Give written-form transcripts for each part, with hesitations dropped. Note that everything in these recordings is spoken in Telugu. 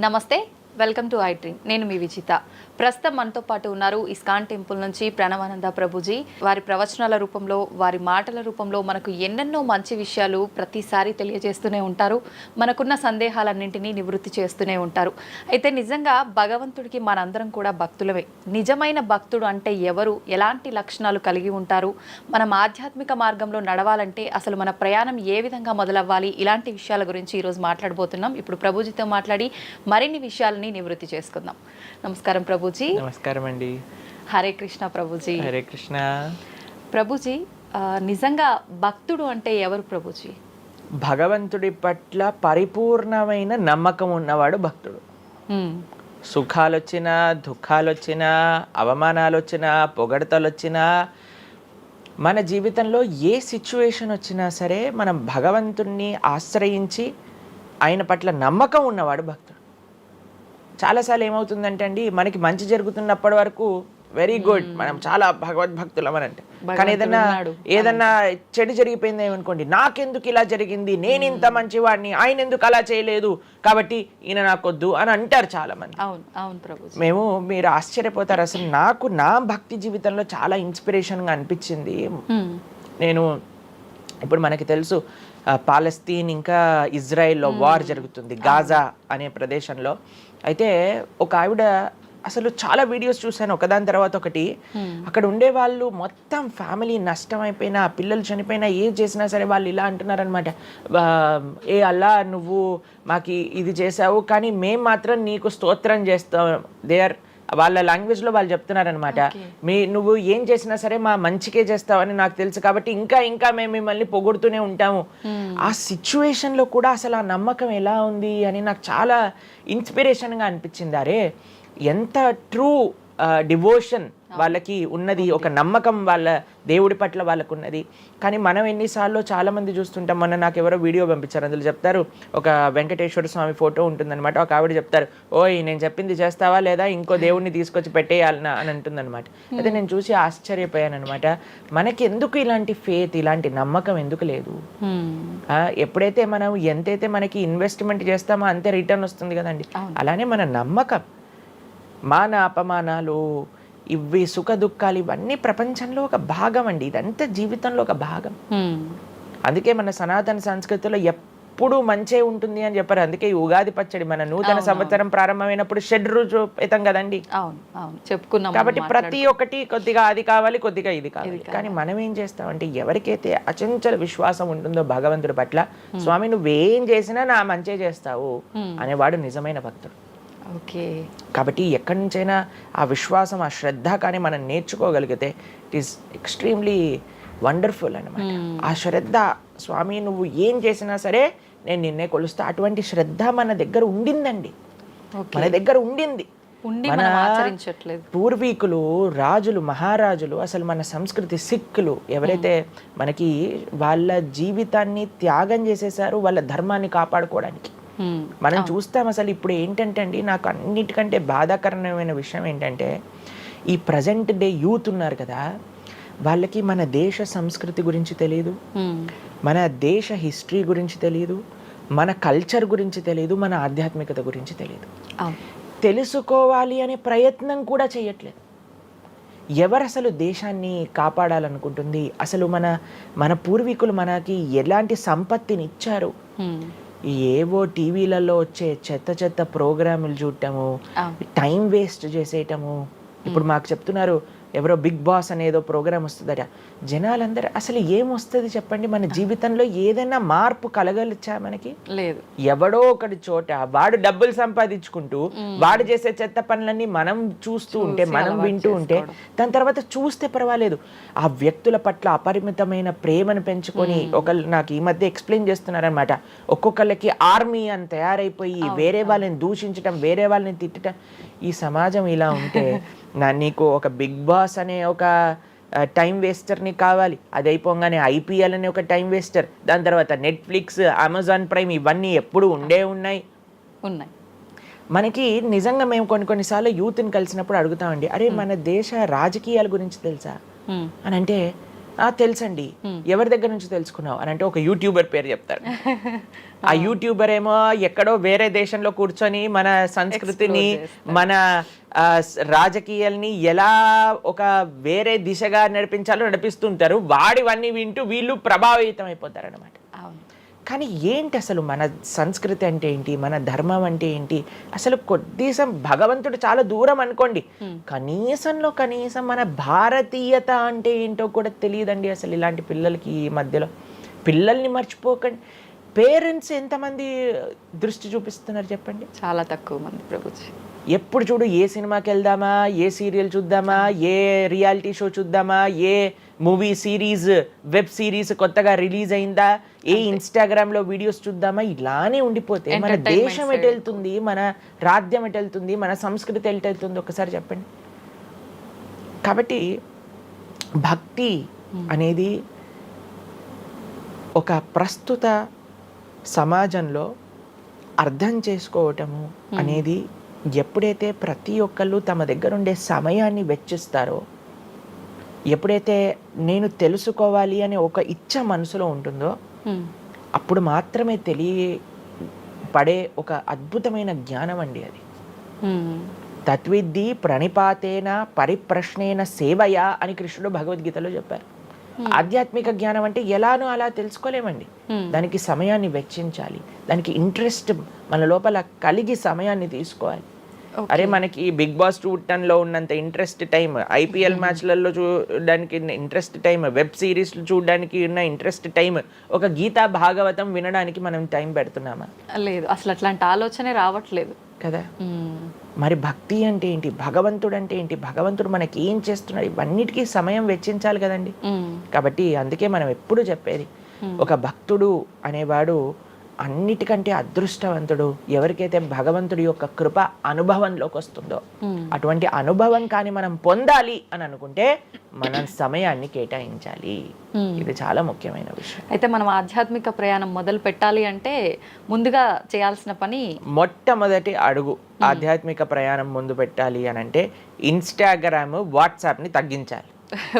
నమస్తే, వెల్కమ్ టు ఐ డ్రీమ్. నేను మీ విజిత. ప్రస్తుతం మనతో పాటు ఉన్నారు ఇస్కాన్ టెంపుల్ నుంచి ప్రణవానంద ప్రభుజీ. వారి ప్రవచనాల రూపంలో, వారి మాటల రూపంలో మనకు ఎన్నెన్నో మంచి విషయాలు ప్రతిసారి తెలియజేస్తూనే ఉంటారు. మనకున్న సందేహాలన్నింటినీ నివృత్తి చేస్తూనే ఉంటారు. అయితే నిజంగా భగవంతుడికి మనందరం కూడా భక్తులమే. నిజమైన భక్తుడు అంటే ఎవరు, ఎలాంటి లక్షణాలు కలిగి ఉంటారు, మనం ఆధ్యాత్మిక మార్గంలో నడవాలంటే అసలు మన ప్రయాణం ఏ విధంగా మొదలవ్వాలి, ఇలాంటి విషయాల గురించి ఈరోజు మాట్లాడబోతున్నాం. ఇప్పుడు ప్రభుజీతో మాట్లాడి మరిన్ని విషయాలని నివృత్తి చేసుకుందాం. నమస్కారం ప్రభుజీ. నమస్కారం అండి. హరే కృష్ణ ప్రభుజీ. హరే కృష్ణ ప్రభుజీ. నిజంగా భక్తుడు అంటే ఎవరు ప్రభుజీ? భగవంతుడి పట్ల పరిపూర్ణమైన నమ్మకం ఉన్నవాడు భక్తుడు. సుఖాలు వచ్చినా, దుఃఖాలు వచ్చినా, అవమానాలు వచ్చినా, పొగడతలు వచ్చినా, మన జీవితంలో ఏ సిచ్యువేషన్ వచ్చినా సరే మనం భగవంతుణ్ణి ఆశ్రయించి ఆయన పట్ల నమ్మకం ఉన్నవాడు భక్తుడు. చాలాసార్లు ఏమవుతుందంటే అండి, మనకి మంచి జరుగుతున్నప్పటి వరకు వెరీ గుడ్, మనం చాలా భగవద్భక్తులం అని అంటే, కానీ ఏదన్నా చెడు జరిగిపోయింది ఏమనుకోండి, నాకెందుకు ఇలా జరిగింది, నేను ఇంత మంచివాడిని, ఆయన ఎందుకు అలా చేయలేదు, కాబట్టి ఈయన నాకొద్దు అని అంటారు చాలా మంది. మీరు ఆశ్చర్యపోతారు. అసలు నాకు నా భక్తి జీవితంలో చాలా ఇన్స్పిరేషన్గా అనిపించింది. నేను ఇప్పుడు మనకి తెలుసు పాలస్తీన్ ఇంకా ఇజ్రాయెల్లో వార్ జరుగుతుంది, గాజా అనే ప్రదేశంలో. అయితే ఒక ఆవిడ, అసలు చాలా వీడియోస్ చూశాను ఒకదాని తర్వాత ఒకటి. అక్కడ ఉండే వాళ్ళు మొత్తం ఫ్యామిలీ నష్టం అయిపోయినా, పిల్లలు చనిపోయినా, ఏం చేసినా సరే వాళ్ళు ఇలా అంటున్నారనమాట, ఏ అల్లా నువ్వు మాకు ఇది చేసావు కానీ మేము మాత్రం నీకు స్తోత్రం చేస్తాం. వాళ్ళ లాంగ్వేజ్లో వాళ్ళు చెప్తున్నారనమాట, నువ్వు ఏం చేసినా సరే మా మంచికే చేస్తావని నాకు తెలుసు, కాబట్టి ఇంకా ఇంకా మేము మిమ్మల్ని పొగుడుతూనే ఉంటాము. ఆ సిచ్యువేషన్లో కూడా అసలు ఆ నమ్మకం ఎలా ఉంది అని నాకు చాలా ఇన్స్పిరేషన్గా అనిపించింది. అరే ఎంత ట్రూ డివోషన్ వాళ్ళకి ఉన్నది, ఒక నమ్మకం వాళ్ళ దేవుడి పట్ల వాళ్ళకు ఉన్నది. కానీ మనం ఎన్నిసార్లు చాలామంది చూస్తుంటాం. మొన్న నాకు ఎవరో వీడియో పంపించారు, అందులో చెప్తారు, ఒక వెంకటేశ్వర స్వామి ఫోటో ఉంటుందన్నమాట. ఒక ఆవిడ చెప్తారు, ఓయ్ నేను చెప్పింది చేస్తావా లేదా, ఇంకో దేవుడిని తీసుకొచ్చి పెట్టేయాలనా అని అంటుందన్నమాట. అయితే నేను చూసి ఆశ్చర్యపోయాను అనమాట. మనకి ఎందుకు ఇలాంటి ఫేత్, ఇలాంటి నమ్మకం ఎందుకు లేదు? ఎప్పుడైతే మనం ఎంతైతే మనకి ఇన్వెస్ట్మెంట్ చేస్తామో అంతే రిటర్న్ వస్తుంది కదండి. అలానే మన నమ్మకం, మాన అపమానాలు, ఇవి సుఖ దుఃఖాలు, ఇవన్నీ ప్రపంచంలో ఒక భాగం అండి. ఇదంతా జీవితంలో ఒక భాగం. అందుకే మన సనాతన సంస్కృతిలో ఎప్పుడు మంచే ఉంటుంది అని చెప్పారు. అందుకే ఈ ఉగాది పచ్చడి, మన నూతన సంవత్సరం ప్రారంభమైనప్పుడు షడ్రుజోపేతం కదండి, చెప్పుకున్నాం. కాబట్టి ప్రతి ఒక్కటి కొద్దిగా అది కావాలి, కొద్దిగా ఇది కావాలి. కానీ మనం ఏం చేస్తామంటే, ఎవరికైతే అచంచల విశ్వాసం ఉంటుందో భగవంతుడి పట్ల, స్వామి నువ్వేం చేసినా నా మంచే చేస్తావు అనేవాడు నిజమైన భక్తుడు. కాబట్టి ఎక్కడి నుంచైనా ఆ విశ్వాసం, ఆ శ్రద్ధ కానీ మనం నేర్చుకోగలిగితే ఇట్ ఈస్ ఎక్స్ట్రీమ్లీ వండర్ఫుల్ అనమాట. ఆ శ్రద్ధ, స్వామి నువ్వు ఏం చేసినా సరే నేను నిన్నే కొలుస్తా, అటువంటి శ్రద్ధ మన దగ్గర ఉండిందండి, మన దగ్గర ఉండింది. మన పూర్వీకులు, రాజులు, మహారాజులు, అసలు మన సంస్కృతి, సిక్కులు ఎవరైతే మనకి వాళ్ళ జీవితాన్ని త్యాగం చేసేసారు వాళ్ళ ధర్మాన్ని కాపాడుకోవడానికి. మనం చూస్తాం. అసలు ఇప్పుడు ఏంటంటే అండి, నాకు అన్నిటికంటే బాధాకరమైన విషయం ఏంటంటే, ఈ ప్రజెంట్ డే యూత్ ఉన్నారు కదా, వాళ్ళకి మన దేశ సంస్కృతి గురించి తెలియదు, మన దేశ హిస్టరీ గురించి తెలియదు, మన కల్చర్ గురించి తెలియదు, మన ఆధ్యాత్మికత గురించి తెలియదు. తెలుసుకోవాలి అనే ప్రయత్నం కూడా చేయట్లేదు. ఎవరు అసలు దేశాన్ని కాపాడాలనుకుంటుంది? అసలు మన పూర్వీకులు మనకి ఎలాంటి సంపత్తిని ఇచ్చారు? ఏవో టీవీలలో వచ్చే చెత్త ప్రోగ్రాములు చూడటము, టైం వేస్ట్ చేసేయటము. ఇప్పుడు మాకు చెప్తున్నారు, ఎవరో బిగ్ బాస్ అనేదో ప్రోగ్రామ్ వస్తుందట. జనాలందరూ అసలు ఏమొస్తుంది చెప్పండి? మన జీవితంలో ఏదైనా మార్పు కలగలిచా? మనకి లేదు. ఎవడో ఒకటి చోట వాడు డబ్బులు సంపాదించుకుంటూ వాడు చేసే చెత్త పనులన్నీ మనం చూస్తూ ఉంటే, మనం వింటూ ఉంటే, దాని తర్వాత చూస్తే పర్వాలేదు, ఆ వ్యక్తుల పట్ల అపరిమితమైన ప్రేమను పెంచుకొని, ఒకళ్ళు నాకు ఈ మధ్య ఎక్స్ప్లెయిన్ చేస్తున్నారనమాట, ఒక్కొక్కళ్ళకి ఆర్మీ అని తయారైపోయి వేరే వాళ్ళని దూషించటం, వేరే వాళ్ళని తిట్టడం. ఈ సమాజం ఇలా ఉంటే నీకు ఒక బిగ్ బాస్ అనే ఒక టైం వేస్టర్ని కావాలి, అది అయిపోగానే ఐపీఎల్ అనే ఒక టైం వేస్టర్, దాని తర్వాత నెట్ఫ్లిక్స్, అమెజాన్ ప్రైమ్, ఇవన్నీ ఎప్పుడు ఉన్నాయి. మనకి నిజంగా మేము కొన్నిసార్లు యూత్ని కలిసినప్పుడు అడుగుతామండి, అరే మన దేశ రాజకీయాల గురించి తెలుసా అని అంటే, తెలుసండి. ఎవరి దగ్గర నుంచి తెలుసుకున్నావు అని అంటే ఒక యూట్యూబర్ పేరు చెప్తారు. ఆ యూట్యూబర్ ఏమో ఎక్కడో వేరే దేశంలో కూర్చొని మన సంస్కృతిని, మన రాజకీయాల్ని ఎలా ఒక వేరే దిశగా నడిపించాలో నడిపిస్తుంటారు. వాడివన్నీ వింటూ వీళ్ళు ప్రభావితం అయిపోతారు అనమాట. కానీ ఏంటి అసలు మన సంస్కృతి అంటే ఏంటి, మన ధర్మం అంటే ఏంటి, అసలు కొద్దిసం భగవంతుడు చాలా దూరం అనుకోండి, కనీసంలో కనీసం మన భారతీయత అంటే ఏంటో కూడా తెలియదండి అసలు ఇలాంటి పిల్లలకి. ఈ మధ్యలో పిల్లల్ని మర్చిపోకండి. పేరెంట్స్ ఎంతమంది దృష్టి చూపిస్తున్నారు చెప్పండి? చాలా తక్కువ మంది ప్రభుజీ. ఎప్పుడు చూడు ఏ సినిమాకి వెళ్దామా, ఏ సీరియల్ చూద్దామా, ఏ రియాలిటీ షో చూద్దామా, ఏ మూవీ సిరీస్, వెబ్ సిరీస్ కొత్తగా రిలీజ్ అయిందా, ఏ ఇన్స్టాగ్రామ్లో వీడియోస్ చూద్దామా, ఇలానే ఉండిపోతే మన దేశం ఎటు వెళ్తుంది, మన రాజ్యం ఎటు వెళ్తుంది, మన సంస్కృతి ఎటు వెళ్తుంది ఒకసారి చెప్పండి. కాబట్టి భక్తి అనేది ఒక ప్రస్తుత సమాజంలో అర్థం చేసుకోవటము అనేది ఎప్పుడైతే ప్రతి ఒక్కళ్ళు తమ దగ్గర ఉండే సమయాన్ని వెచ్చిస్తారో, ఎప్పుడైతే నేను తెలుసుకోవాలి అనే ఒక ఇచ్చ మనసులో ఉంటుందో అప్పుడు మాత్రమే తెలియపడే ఒక అద్భుతమైన జ్ఞానం అండి అది. తత్విద్ధి ప్రణిపాతేన పరిప్రశ్నేన సేవయా అని కృష్ణుడు భగవద్గీతలో చెప్పారు. ఆధ్యాత్మిక జ్ఞానం అంటే ఎలానో అలా తెలుసుకోలేమండి. దానికి సమయాన్ని వెచ్చించాలి, దానికి ఇంట్రెస్ట్ మన లోపల కలిగి సమయాన్ని తీసుకోవాలి. అరే మనకి బిగ్ బాస్ 210లో ఉన్నంత ఇంట్రెస్ట్ టైం, ఐపీఎల్ మ్యాచ్లలో చూడడానికి ఇంట్రెస్ట్ టైం, వెబ్ సిరీస్లు చూడడానికి ఉన్న ఇంట్రెస్ట్ టైం, ఒక గీతా భాగవతం వినడానికి మనం టైం పెడుతున్నామా? లేదు, అసలు అట్లాంటి ఆలోచనే రావట్లేదు కదా. మరి భక్తి అంటే ఏంటి, భగవంతుడు అంటే ఏంటి, భగవంతుడు మనకి ఏం చేస్తున్నాడు, ఇవన్నిటికీ సమయం వెచ్చించాలి కదండి. కాబట్టి అందుకే మనం ఎప్పుడు చెప్పేది, ఒక భక్తుడు అనేవాడు అన్నిటికంటే అదృష్టవంతుడు ఎవరికైతే భగవంతుడి యొక్క కృప అనుభవంలోకి వస్తుందో. అటువంటి అనుభవం కానీ మనం పొందాలి అని అనుకుంటే మనం సమయాన్ని కేటాయించాలి. ఇది చాలా ముఖ్యమైన విషయం. అయితే మనం ఆధ్యాత్మిక ప్రయాణం మొదలు పెట్టాలి అంటే ముందుగా చేయాల్సిన పని, మొట్టమొదటి అడుగు ఆధ్యాత్మిక ప్రయాణం ముందు పెట్టాలి అని అంటే ఇన్స్టాగ్రామ్, వాట్సాప్ని తగ్గించాలి.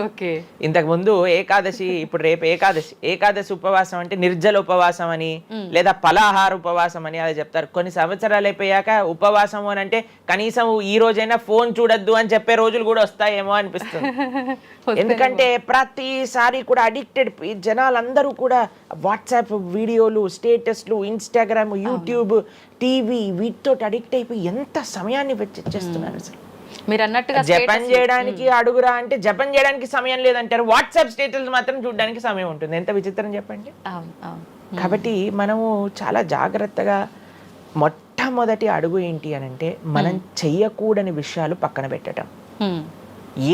ఓకే. ఇంతకు ముందు ఏకాదశి, ఇప్పుడు రేపు ఏకాదశి ఉపవాసం అంటే నిర్జల ఉపవాసం అని లేదా పలాహార ఉపవాసం అని అలా చెప్తారు. కొన్ని సంవత్సరాలు అయిపోయాక ఉపవాసం అని అంటే కనీసం ఈ రోజైనా ఫోన్ చూడొద్దు అని చెప్పే రోజులు కూడా వస్తాయేమో అనిపిస్తుంది. ఎందుకంటే ప్రతిసారి కూడా అడిక్టెడ్ జనాలందరూ కూడా వాట్సాప్ వీడియోలు, స్టేటస్లు, ఇన్స్టాగ్రామ్, యూట్యూబ్, టీవీ వీటితో అడిక్ట్ అయిపోయి ఎంత సమయాన్ని వెచ్చిస్తున్నారు. అసలు మీరు అన్నట్టుగా జపం చేయడానికి అడుగురా అంటే జపం చేయడానికి సమయం లేదంటారు, వాట్సాప్ స్టేటస్ మాత్రం చూడడానికి సమయం ఉంటుంది. ఎంత విచిత్రం చెప్పండి. కాబట్టి మనము చాలా జాగ్రత్తగా మొట్టమొదటి అడుగు ఏంటి అని అంటే మనం చెయ్యకూడని విషయాలు పక్కన పెట్టడం.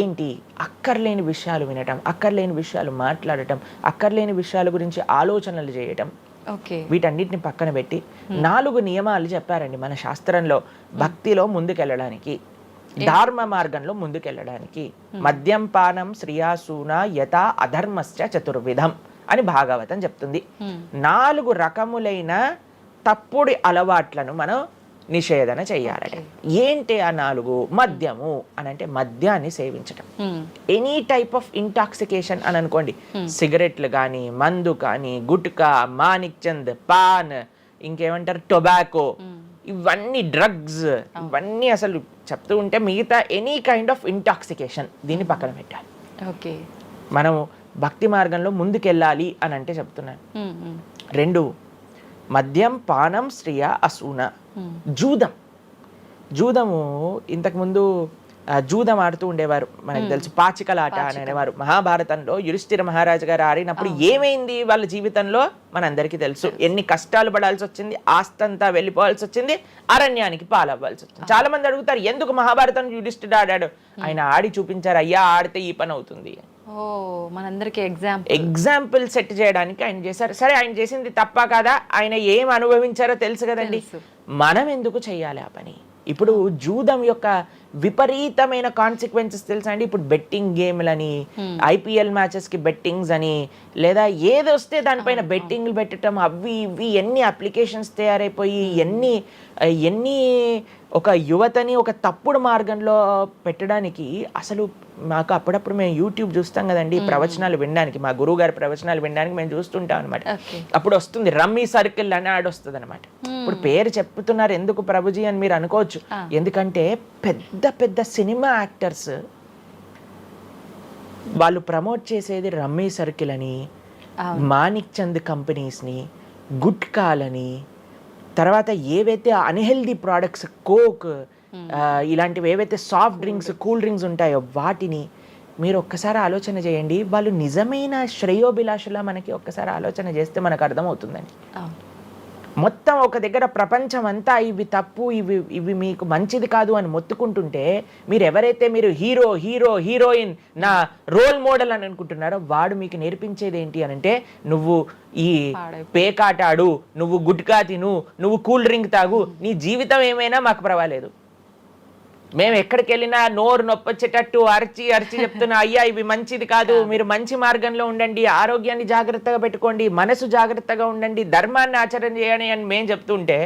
ఏంటి? అక్కర్లేని విషయాలు వినటం, అక్కర్లేని విషయాలు మాట్లాడటం, అక్కర్లేని విషయాల గురించి ఆలోచనలు చేయటం. వీటన్నిటిని పక్కన పెట్టి 4 నియమాలు చెప్పారండి మన శాస్త్రంలో భక్తిలో ముందుకెళ్ళడానికి, ధర్మ మార్గంలో ముందుకెళ్ళడానికి. మద్యం పానం శ్రియాసూన యథా అధర్మశ్చ చతుర్విధం అని భాగవతం చెప్తుంది. 4 రకములైన తప్పుడు అలవాట్లను మనం నిషేధన చెయ్యాలట. ఏంటి ఆ 4? మద్యము అని అంటే మద్యాన్ని సేవించటం, ఎనీ టైప్ ఆఫ్ ఇంటాక్సికేషన్ అని అనుకోండి, సిగరెట్లు కానీ, మందు కానీ, గుట్కా, మానిక్ చంద్, పాన్, ఇంకేమంటారు టొబాకో, ఇవన్నీ డ్రగ్స్, ఇవన్నీ అసలు చెప్తూ ఉంటే మిగతా ఎనీ కైండ్ ఆఫ్ ఇంటాక్సికేషన్ దీన్ని పక్కన పెట్టాలి. ఓకే, మనం భక్తి మార్గంలో ముందుకెళ్ళాలి అని అంటే చెప్తున్నాను. 2 మద్యం పానం శ్రియ అసూన. జూదము ఇంతకుముందు జూదం ఆడుతూ ఉండేవారు, మనకు తెలుసు పాచికలాట అని అనేవారు. మహాభారతంలో యుధిష్ఠిర మహారాజు గారు ఆడినప్పుడు ఏమైంది వాళ్ళ జీవితంలో మనందరికీ తెలుసు. ఎన్ని కష్టాలు పడాల్సి వచ్చింది, ఆస్తంతా వెళ్ళిపోవాల్సి వచ్చింది, అరణ్యానికి పాలవ్వాల్సి వచ్చింది. చాలా మంది అడుగుతారు ఎందుకు మహాభారతం యుధిష్ఠిరుడు ఆడాడు. ఆయన ఆడి చూపించారు, అయ్యా ఆడితే ఈ పని అవుతుంది. మనందరికి ఎగ్జాంపుల్ సెట్ చేయడానికి ఆయన చేశారు. సరే, ఆయన చేసింది తప్ప కాదా, ఆయన ఏం అనుభవించారో తెలుసు కదండి. మనం ఎందుకు చెయ్యాలి ఆ పని? ఇప్పుడు జూదం యొక్క విపరీతమైన కాన్సిక్వెన్సెస్ తెలుసా అండి. ఇప్పుడు బెట్టింగ్ గేమ్లని, ఐపీఎల్ మ్యాచెస్కి బెట్టింగ్స్ అని, లేదా ఏది వస్తే దానిపైన బెట్టింగ్లు పెట్టడం, అవి ఇవి ఎన్ని అప్లికేషన్స్ తయారైపోయి ఎన్ని ఒక యువతని ఒక తప్పుడు మార్గంలో పెట్టడానికి. అసలు మాకు అప్పుడప్పుడు మేము యూట్యూబ్ చూస్తాం కదండి ప్రవచనాలు వినడానికి, మా గురువు గారి ప్రవచనాలు వినడానికి మేము చూస్తుంటాం అనమాట. అప్పుడు వస్తుంది రమ్మీ సర్కిల్ అని యాడ్ వస్తుంది అనమాట. ఇప్పుడు పేరు చెప్తున్నారు ఎందుకు ప్రభుజీ అని మీరు అనుకోవచ్చు. ఎందుకంటే పెద్ద పెద్ద సినిమా యాక్టర్స్ వాళ్ళు ప్రమోట్ చేసేది రమ్మీ సర్కిల్ అని, మాణిక్ చంద్ కంపెనీస్ని, గుట్కాలని, తర్వాత ఏవైతే అన్హెల్దీ ప్రోడక్ట్స్ కోక్ ఇలాంటివి ఏవైతే సాఫ్ట్ డ్రింక్స్ కూల్ డ్రింక్స్ ఉంటాయో వాటిని మీరు ఒక్కసారి ఆలోచన చేయండి. వాళ్ళు నిజమైన శ్రేయోభిలాషలా మనకి ఒక్కసారి ఆలోచన చేస్తే మనకు అర్థమవుతుందండి. మొత్తం ఒక దగ్గర ప్రపంచం అంతా ఇవి తప్పు, ఇవి మీకు మంచిది కాదు అని మొత్తుకుంటుంటే మీరు ఎవరైతే మీరు హీరోయిన్ నా రోల్ మోడల్ అని అనుకుంటున్నారో వాడు మీకు నేర్పించేది ఏంటి అని అంటే, నువ్వు ఈ పేకాట ఆడు, నువ్వు గుట్కా తిను, నువ్వు కూల్ డ్రింక్ తాగు, నీ జీవితం ఏమైనా మాకు పర్వాలేదు. మేము ఎక్కడికి వెళ్ళినా నోరు నొప్పొచ్చేటట్టు అరిచి చెప్తున్నా, అయ్యా ఇవి మంచిది కాదు, మీరు మంచి మార్గంలో ఉండండి, ఆరోగ్యాన్ని జాగ్రత్తగా పెట్టుకోండి, మనసు జాగ్రత్తగా ఉండండి, ధర్మాన్ని ఆచరణ చేయండి అని మేము చెప్తుంటే,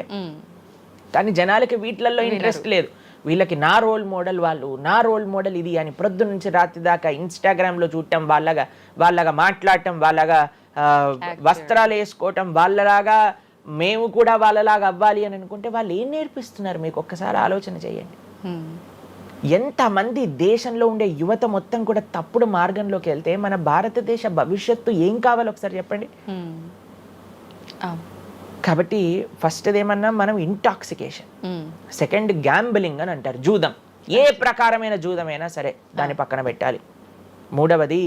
కానీ జనాలకి వీటిలలో ఇంట్రెస్ట్ లేదు. వీళ్ళకి నా రోల్ మోడల్ వాళ్ళు, నా రోల్ మోడల్ ఇది అని ప్రొద్దు నుంచి రాత్రి దాకా ఇన్స్టాగ్రామ్లో చూడటం, వాళ్ళగా మాట్లాడటం, వాళ్ళగా వస్త్రాలు వేసుకోవటం, వాళ్ళలాగా మేము కూడా వాళ్ళలాగా అవ్వాలి అని అనుకుంటే వాళ్ళు ఏం నేర్పిస్తున్నారు మీకు ఒక్కసారి ఆలోచన చేయండి. ఎంతమంది దేశంలో ఉండే యువత మొత్తం కూడా తప్పుడు మార్గంలోకి వెళ్తే మన భారతదేశ భవిష్యత్తు ఏం కావాలో ఒకసారి చెప్పండి. కాబట్టి ఫస్ట్ ఏమన్నా మనం ఇంటాక్సికేషన్, సెకండ్ గ్యాంబ్లింగ్ అని అంటారు, జూదం, ఏ ప్రకారమైన జూదమైనా సరే దాన్ని పక్కన పెట్టాలి. మూడవది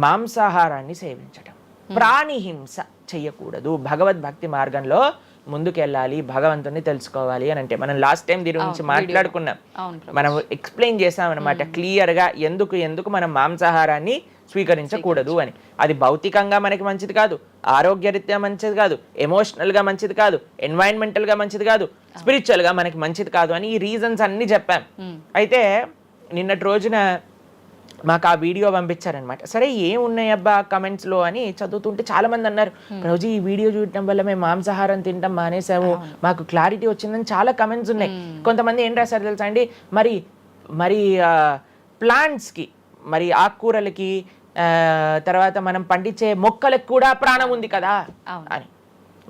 మాంసాహారాన్ని సేవించటం, ప్రాణిహింస చెయ్యకూడదు, భగవద్భక్తి మార్గంలో ముందుకెళ్ళాలి, భగవంతుని తెలుసుకోవాలి అని అంటే. మనం లాస్ట్ టైం దీని గురించి మాట్లాడుకున్నాం, మనం ఎక్స్ప్లెయిన్ చేసాం అనమాట క్లియర్గా ఎందుకు మనం మాంసాహారాన్ని స్వీకరించకూడదు అని. అది భౌతికంగా మనకి మంచిది కాదు, ఆరోగ్యరీత్యా మంచిది కాదు, ఎమోషనల్గా మంచిది కాదు, ఎన్వైరన్మెంటల్గా మంచిది కాదు, స్పిరిచువల్గా మనకి మంచిది కాదు అని ఈ రీజన్స్ అన్ని చెప్పాం. అయితే నిన్నటి రోజున మాకు ఆ వీడియో పంపించారనమాట. సరే ఏమున్నాయి అబ్బా కమెంట్స్లో అని చదువుతుంటే చాలా మంది అన్నారు, రోజు ఈ వీడియో చూడటం వల్ల మేము మాంసాహారం తినటం మానేసాము, మాకు క్లారిటీ వచ్చిందని చాలా కమెంట్స్ ఉన్నాయి. కొంతమంది ఏం రాశారు తెలుసా అండి, మరి ప్లాంట్స్కి, మరి ఆకుకూరలకి, తర్వాత మనం పండించే మొక్కలకు కూడా ప్రాణం ఉంది కదా అని.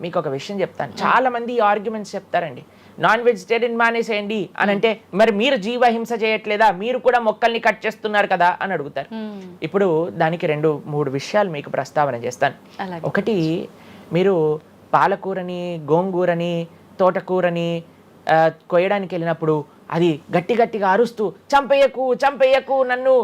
మీకు ఒక విషయం చెప్తాను, చాలా మంది ఈ ఆర్గ్యుమెంట్స్ చెప్తారండి, నాన్ వెజిటేరియన్ మానేసేయండి అని అంటే, మరి మీరు జీవహింస చేయట్లేదా, మీరు కూడా మొక్కల్ని కట్ చేస్తున్నారు కదా అని అడుగుతారు. ఇప్పుడు దానికి 2-3 విషయాలు మీకు ప్రస్తావన చేస్తాను. ఒకటి, మీరు పాలకూరని, గోంగూరని, తోటకూరని కొయ్యడానికి వెళ్ళినప్పుడు అది గట్టిగా అరుస్తూ చంపేయకు నన్ను,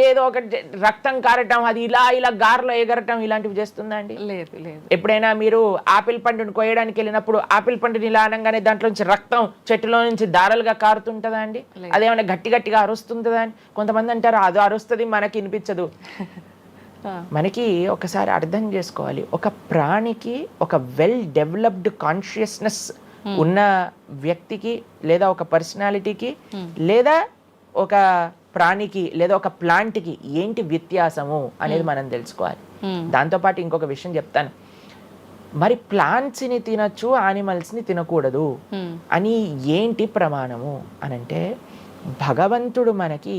ఏదో ఒక రక్తం కారటం, అది ఇలా గార్లో ఎగరటం, ఇలాంటివి చేస్తుందా అండి? లేదు. ఎప్పుడైనా మీరు ఆపిల్ పండుని కొయ్యడానికి వెళ్ళినప్పుడు ఆపిల్ పండుని ఇలా అనగానే దాంట్లో నుంచి రక్తం చెట్టులో నుంచి దారాలుగా కారుతుంటుందా అండి? అదేమైనా గట్టిగా అరుస్తుందా అని కొంతమంది అంటారు, అది అరుస్తుంది మనకి వినిపించదు. మనకి ఒకసారి అర్థం చేసుకోవాలి, ఒక ప్రాణికి ఒక వెల్ డెవలప్డ్ కాన్షియస్నెస్ ఉన్న వ్యక్తికి, లేదా ఒక పర్సనాలిటీకి, లేదా ఒక ప్రాణికి, లేదా ఒక ప్లాంట్కి ఏంటి వ్యత్యాసము అనేది మనం తెలుసుకోవాలి. దాంతోపాటు ఇంకొక విషయం చెప్తాను, మరి ప్లాంట్స్ని తినచ్చు, యానిమల్స్ని తినకూడదు అని ఏంటి ప్రమాణము అనంటే, భగవంతుడు మనకి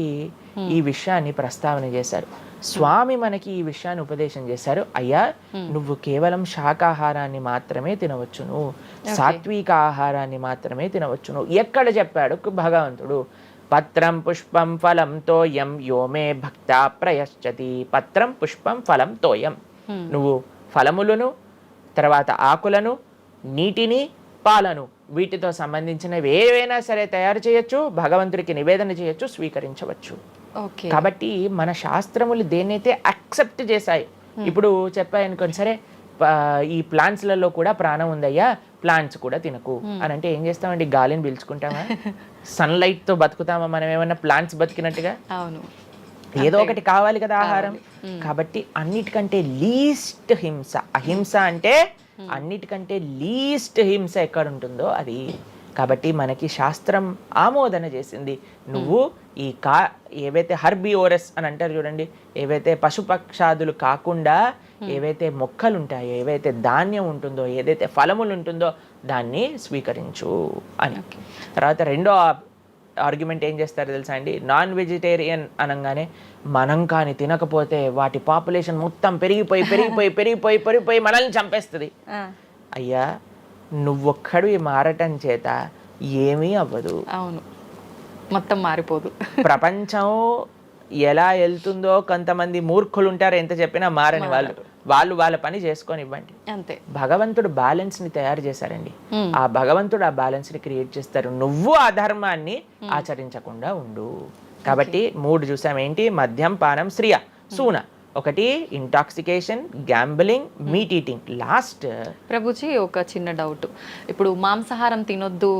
ఈ విషయాన్ని ప్రస్తావన చేశారు, స్వామి మనకి ఈ విషయాన్ని ఉపదేశం చేశారు. అయ్యా, నువ్వు కేవలం శాకాహారాన్ని మాత్రమే తినవచ్చును, సాత్విక ఆహారాన్ని మాత్రమే తినవచ్చును. ఎక్కడ చెప్పాడు భగవంతుడు? పత్రం పుష్పం ఫలం తోయం యోమే భక్త ప్రయశ్చతి. పత్రం పుష్పం ఫలం తోయం, నువ్వు ఫలములను, తర్వాత ఆకులను, నీటిని, పాలను, వీటితో సంబంధించినవి ఏవైనా సరే తయారు చేయొచ్చు, భగవంతుడికి నివేదన చేయొచ్చు, స్వీకరించవచ్చు. కాబట్టి మన శాస్త్రములు దేన్నైతే యాక్సెప్ట్ చేశాయి, ఇప్పుడు చెప్పాయనుకోండి, సరే ఈ ప్లాంట్స్లలో కూడా ప్రాణం ఉందయ్యా, ప్లాంట్స్ కూడా తినకు అని అంటే ఏం చేస్తామండి? గాలిని పీల్చుకుంటామా? సన్లైట్ తో బతుకుతామా మనం ఏమన్నా ప్లాంట్స్ బతికినట్టుగా? ఏదో ఒకటి కావాలి కదా ఆహారం. కాబట్టి అన్నిటికంటే లీస్ట్ హింస, అహింస అంటే అన్నిటికంటే లీస్ట్ హింస ఎక్కడ ఉంటుందో అది కాబట్టి మనకి శాస్త్రం ఆమోదన చేసింది. నువ్వు ఈ ఏవైతే హర్బివోరస్ అని అంటారు చూడండి, ఏవైతే పశుపక్షాదులు కాకుండా ఏవైతే మొక్కలు ఉంటాయో, ఏవైతే ధాన్యం ఉంటుందో, ఏదైతే ఫలములు ఉంటుందో దాన్ని స్వీకరించు అని. తర్వాత రెండో ఆర్గ్యుమెంట్ ఏం చేస్తారు తెలుసా అండి, నాన్ వెజిటేరియన్ అనగానే మనం కానీ తినకపోతే వాటి పాపులేషన్ మొత్తం పెరిగిపోయి మనల్ని చంపేస్తుంది. అయ్యా, నువ్వొక్కడు మారటం చేత ఏమీ అవ్వదు. అవును, మొత్తం మారిపోదు. ప్రపంచం ఎలా వెళ్తుందో కొంతమంది మూర్ఖులు ఉంటారు, ఎంత చెప్పినా మారని వాళ్ళు వాళ్ళ పని చేసుకొని ఇవ్వండి అంతే. భగవంతుడు బ్యాలెన్స్ ని తయారు చేశారండి. ఆ భగవంతుడు ఆ బ్యాలెన్స్ ని క్రియేట్ చేస్తారు. నువ్వు ఆ ధర్మాన్ని ఆచరించకుండా ఉండు. కాబట్టి 3 చూసాం ఏంటి, మద్యం, పానం, శ్రియ, సూన. ఒకటి intoxication, gambling, meet eating. Last Prabhuji ఒక చిన్న డౌట్, ఇప్పుడు మాంసాహారం తినొద్దు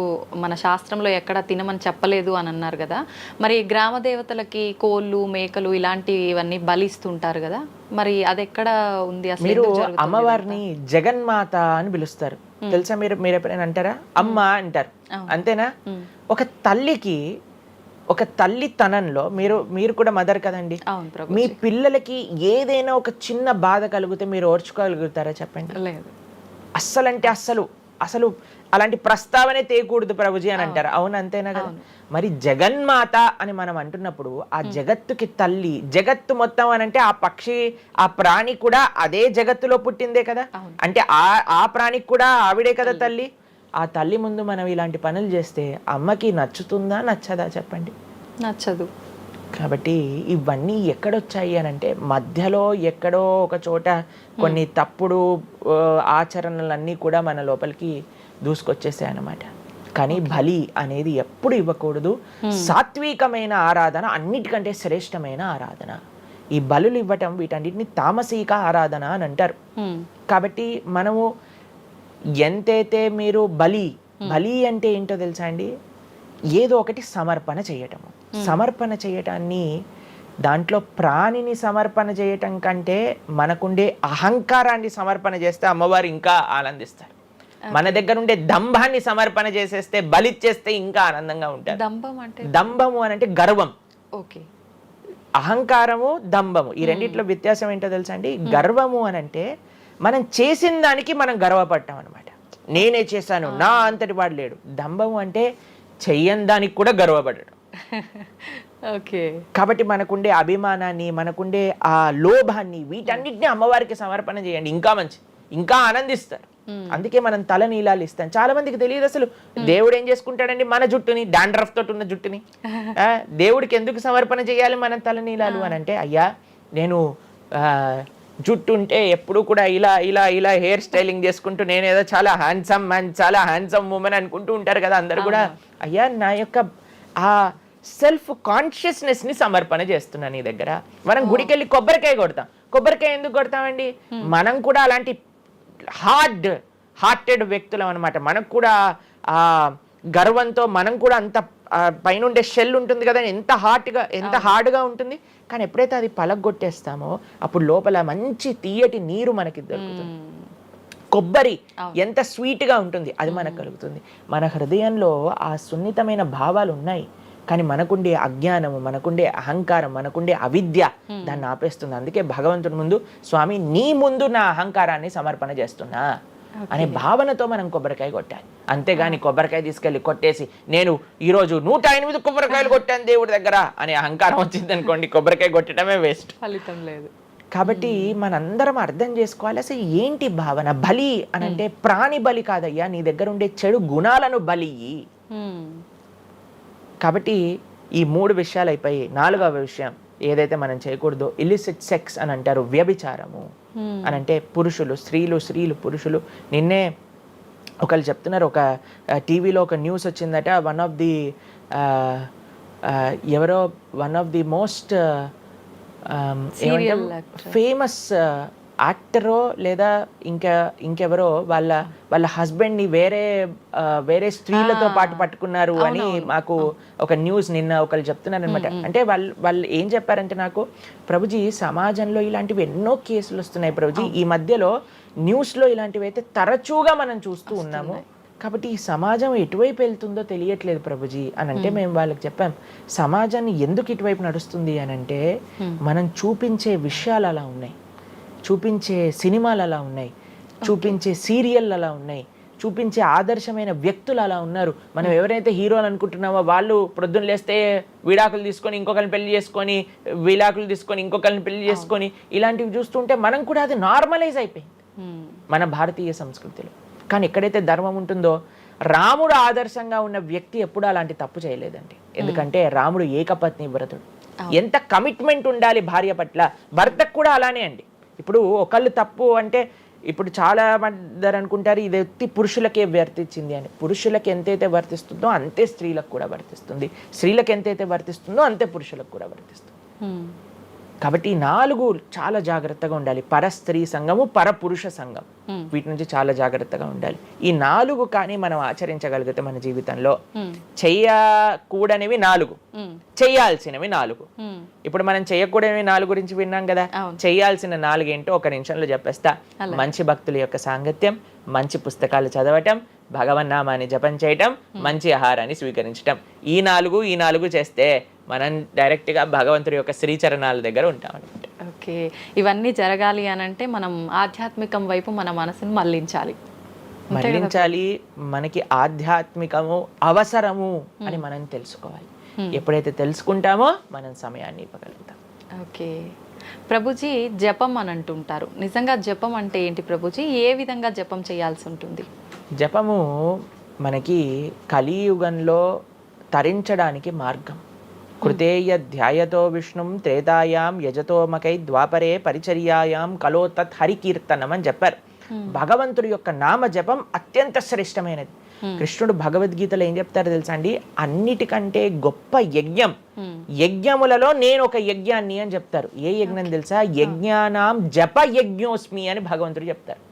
మన శాస్త్రంలో ఎక్కడ తినమని చెప్పలేదు అని అన్నారు కదా, మరి గ్రామ దేవతలకి కోళ్ళు, మేకలు ఇలాంటివన్నీ బలిస్తుంటారు కదా, మరి అది ఎక్కడ ఉంది అసలు? మీరు అమ్మవారిని జగన్మాత అని పిలుస్తారు తెలుసా? మీరు ఎప్పుడైనా అంటారా? అమ్మ అంటారు, అంతేనా? ఒక తల్లితనంలో మీరు కూడా మదర్ కదండి. మీ పిల్లలకి ఏదైనా ఒక చిన్న బాధ కలిగితే మీరు ఓర్చుకోగలుగుతారా చెప్పండి? లేదు. అసలు అలాంటి ప్రస్తావనే తేయకూడదు ప్రభుజీ అని అంటారు. అవును, అంతేనా కదా? మరి జగన్మాత అని మనం అంటున్నప్పుడు ఆ జగత్తుకి తల్లి, జగత్తు మొత్తం అని అంటే ఆ పక్షి, ఆ ప్రాణి కూడా అదే జగత్తులో పుట్టిందే కదా. అంటే ఆ ప్రాణికి కూడా ఆవిడే కదా తల్లి. ఆ తల్లి ముందు మనం ఇలాంటి పనులు చేస్తే అమ్మకి నచ్చుతుందా, నచ్చదా చెప్పండి? నచ్చదు. కాబట్టి ఇవన్నీ ఎక్కడొచ్చాయి అని అంటే మధ్యలో ఎక్కడో ఒక చోట కొన్ని తప్పుడు ఆచరణలన్నీ కూడా మన లోపలికి దూసుకొచ్చేసాయి అన్నమాట. కానీ బలి అనేది ఎప్పుడు ఇవ్వకూడదు. సాత్వికమైన ఆరాధన అన్నిటికంటే శ్రేష్టమైన ఆరాధన. ఈ బలులు ఇవ్వటం వీటన్నిటిని తామసిక ఆరాధన అని అంటారు. కాబట్టి మనము ఎంతైతే మీరు బలి అంటే ఏంటో తెలుసా అండి, ఏదో ఒకటి సమర్పణ చేయటము. సమర్పణ చేయటాన్ని, దాంట్లో ప్రాణిని సమర్పణ చేయటం కంటే మనకుండే అహంకారాన్ని సమర్పణ చేస్తే అమ్మవారు ఇంకా ఆనందిస్తారు. మన దగ్గర ఉండే దంభాన్ని సమర్పణ చేసేస్తే, బలిచ్చేస్తే ఇంకా ఆనందంగా ఉంటారు. దంభము అని అంటే గర్వం. అహంకారము, దంభము, ఈ రెండిట్లో వ్యత్యాసం ఏంటో తెలుసా అండి? గర్వము అని అంటే మనం చేసిన దానికి మనం గర్వపడ్డాం అనమాట. నేనే చేశాను, నా అంతటి వాడు లేడు. దంభము అంటే చెయ్యని దానికి కూడా గర్వపడడం. కాబట్టి మనకుండే అభిమానాన్ని, మనకుండే ఆ లోభాన్ని, వీటన్నిటిని అమ్మవారికి సమర్పణ చేయండి, ఇంకా మంచి, ఇంకా ఆనందిస్తారు. అందుకే మనం తల నీలాలు ఇస్తాం. చాలా మందికి తెలియదు అసలు దేవుడు ఏం చేసుకుంటాడండి మన జుట్టుని, డాండ్రఫ్ తోటి ఉన్న జుట్టుని. దేవుడికి ఎందుకు సమర్పణ చేయాలి మనం తల నీలాలు అని అంటే, అయ్యా నేను జుట్టు ఉంటే ఎప్పుడు కూడా ఇలా ఇలా ఇలా హెయిర్ స్టైలింగ్ చేసుకుంటూ నేనేదో చాలా హ్యాండ్సమ్ మ్యాన్, చాలా హ్యాండ్సమ్ ఉమెన్ అనుకుంటూ ఉంటారు కదా అందరు కూడా. అయ్యా, నా యొక్క ఆ సెల్ఫ్ కాన్షియస్నెస్ ని సమర్పణ చేస్తున్నా నీ దగ్గర. మనం గుడికి వెళ్ళి కొబ్బరికాయ కొడతాం. కొబ్బరికాయ ఎందుకు కొడతామండి? మనం కూడా అలాంటి హార్టెడ్ వ్యక్తులం అనమాట. మనకు కూడా ఆ గర్వంతో మనం కూడా అంత పైనుండే షెల్ ఉంటుంది కదా, ఎంత హార్డ్గా ఉంటుంది. కానీ ఎప్పుడైతే అది పలగొట్టేస్తామో అప్పుడు లోపల మంచి తీయటి నీరు మనకి దొరుకుతుంది. కొబ్బరి ఎంత స్వీట్గా ఉంటుంది, అది మనకు కలుగుతుంది. మన హృదయంలో ఆ సున్నితమైన భావాలు ఉన్నాయి, కానీ మనకుండే అజ్ఞానము, మనకుండే అహంకారం, మనకుండే అవిద్య దాన్ని ఆపేస్తుంది. అందుకే భగవంతుడి ముందు, స్వామి నీ ముందు నా అహంకారాన్ని సమర్పణ చేస్తున్నా అనే భావనతో మనం కొబ్బరికాయ కొట్టాలి. అంతేగాని కొబ్బరికాయ తీసుకెళ్ళి కొట్టేసి నేను ఈరోజు 108 కొబ్బరికాయలు కొట్టాను దేవుడి దగ్గర అనే అహంకారం వచ్చింది అనుకోండి, కొబ్బరికాయ కొట్టడమే వేస్ట్, ఫలితం లేదు. కాబట్టి మనందరం అర్థం చేసుకోవాలి అసలు ఏంటి భావన. బలి అని అంటే ప్రాణి బలి కాదయ్యా, నీ దగ్గర ఉండే చెడు గుణాలను బలి. కాబట్టి ఈ 3 విషయాలు అయిపోయి 4వ విషయం ఏదైతే మనం చేయకూడదో, ఇలిసిట్ సెక్స్ అని అంటారు, వ్యభిచారము అని అంటే పురుషులు స్త్రీలు, స్త్రీలు పురుషులు. నిన్నే ఒకళ్ళు చెప్తున్నారు, ఒక టీవీలో ఒక న్యూస్ వచ్చిందట, one of the most famous యాక్టరో లేదా ఇంకెవరో వాళ్ళ హస్బెండ్ని వేరే స్త్రీలతో పాటు పట్టుకున్నారు అని మాకు ఒక న్యూస్ నిన్న ఒకళ్ళు చెప్తున్నారు అనమాట. అంటే వాళ్ళు ఏం చెప్పారంటే నాకు, ప్రభుజీ సమాజంలో ఇలాంటివి ఎన్నో కేసులు వస్తున్నాయి ప్రభుజీ, ఈ మధ్యలో న్యూస్లో ఇలాంటివి అయితే తరచుగా మనం చూస్తూ ఉన్నాము. కాబట్టి ఈ సమాజం ఎటువైపు వెళ్తుందో తెలియట్లేదు ప్రభుజీ అని అంటే మేము వాళ్ళకి చెప్పాం, సమాజాన్ని ఎందుకు ఇటువైపు నడుస్తుంది అని అంటే మనం చూపించే విషయాలు అలా ఉన్నాయి, చూపించే సినిమాలు అలా ఉన్నాయి, చూపించే సీరియల్ అలా ఉన్నాయి, చూపించే ఆదర్శమైన వ్యక్తులు అలా ఉన్నారు. మనం ఎవరైతే హీరోలు అనుకుంటున్నామో వాళ్ళు ప్రొద్దున లేస్తే విడాకులు తీసుకొని ఇంకొకరిని పెళ్లి చేసుకొని, విడాకులు తీసుకొని ఇంకొకరిని పెళ్లి చేసుకొని, ఇలాంటివి చూస్తుంటే మనం కూడా అది నార్మలైజ్ అయిపోయింది మన భారతీయ సంస్కృతిలో. కానీ ఎక్కడైతే ధర్మం ఉంటుందో, రాముడు ఆదర్శంగా ఉన్న వ్యక్తి ఎప్పుడూ అలాంటి తప్పు చేయలేదండి. ఎందుకంటే రాముడు ఏకపత్ని వ్రతుడు. ఎంత కమిట్మెంట్ ఉండాలి భార్య పట్ల, భర్తకు కూడా అలానే అండి. ఇప్పుడు ఒకళ్ళు తప్పు అంటే, ఇప్పుడు చాలా మంది అనుకుంటారు ఇది ఎత్తి పురుషులకే వర్తించింది అని. పురుషులకు ఎంతైతే వర్తిస్తుందో అంతే స్త్రీలకు కూడా వర్తిస్తుంది, స్త్రీలకు ఎంతైతే వర్తిస్తుందో అంతే పురుషులకు కూడా వర్తిస్తుంది. కాబట్టి ఈ 4 చాలా జాగ్రత్తగా ఉండాలి. పర స్త్రీ సంఘము, పర పురుష సంఘం, వీటి నుంచి చాలా జాగ్రత్తగా ఉండాలి. ఈ 4 కానీ మనం ఆచరించగలిగితే మన జీవితంలో, చెయ్యకూడనివి 4, చెయ్యాల్సినవి 4. ఇప్పుడు మనం చెయ్యకూడనివి 4 గురించి విన్నాం కదా, చెయ్యాల్సిన 4 ఏంటో ఒక నిమిషంలో చెప్పేస్తా. మంచి భక్తుల యొక్క సాంగత్యం, మంచి పుస్తకాలు చదవటం, భగవన్నామాన్ని జపం చేయటం, మంచి ఆహారాన్ని స్వీకరించటం. ఈ 4 చేస్తే మనం డైరెక్ట్గా భగవంతుడి యొక్క శ్రీచరణాల దగ్గర ఉంటాం అనమాట. ఓకే, ఇవన్నీ జరగాలి అని అంటే మనం ఆధ్యాత్మికం వైపు మన మనసును మళ్ళించాలి. మనకి ఆధ్యాత్మికము అవసరము అని మనం తెలుసుకోవాలి. ఎప్పుడైతే తెలుసుకుంటామో మనం సమయాన్ని ఇవ్వగలుగుతాం. ఓకే ప్రభుజీ, జపం అని అంటుంటారు. నిజంగా జపం అంటే ఏంటి ప్రభుజీ? ఏ విధంగా జపం చేయాల్సి ఉంటుంది? జపము మనకి కలియుగంలో తరించడానికి మార్గం. కృతేయ ధ్యాయతో విష్ణుం త్రేతాయాం యజతోమకై ద్వాపరే పరిచర్యాయాం కలో తత్ హరికీర్తనం అని చెప్పారు. భగవంతుడి యొక్క నామ జపం అత్యంత శ్రేష్టమైనది. కృష్ణుడు భగవద్గీతలో ఏం చెప్తారో తెలుసా అండి, అన్నిటికంటే గొప్ప యజ్ఞం, యజ్ఞములలో నేను ఒక యజ్ఞాన్ని అని చెప్తారు. ఏ యజ్ఞం తెలుసా? యజ్ఞానాం జప యజ్ఞోస్మి అని భగవంతుడు చెప్తారు.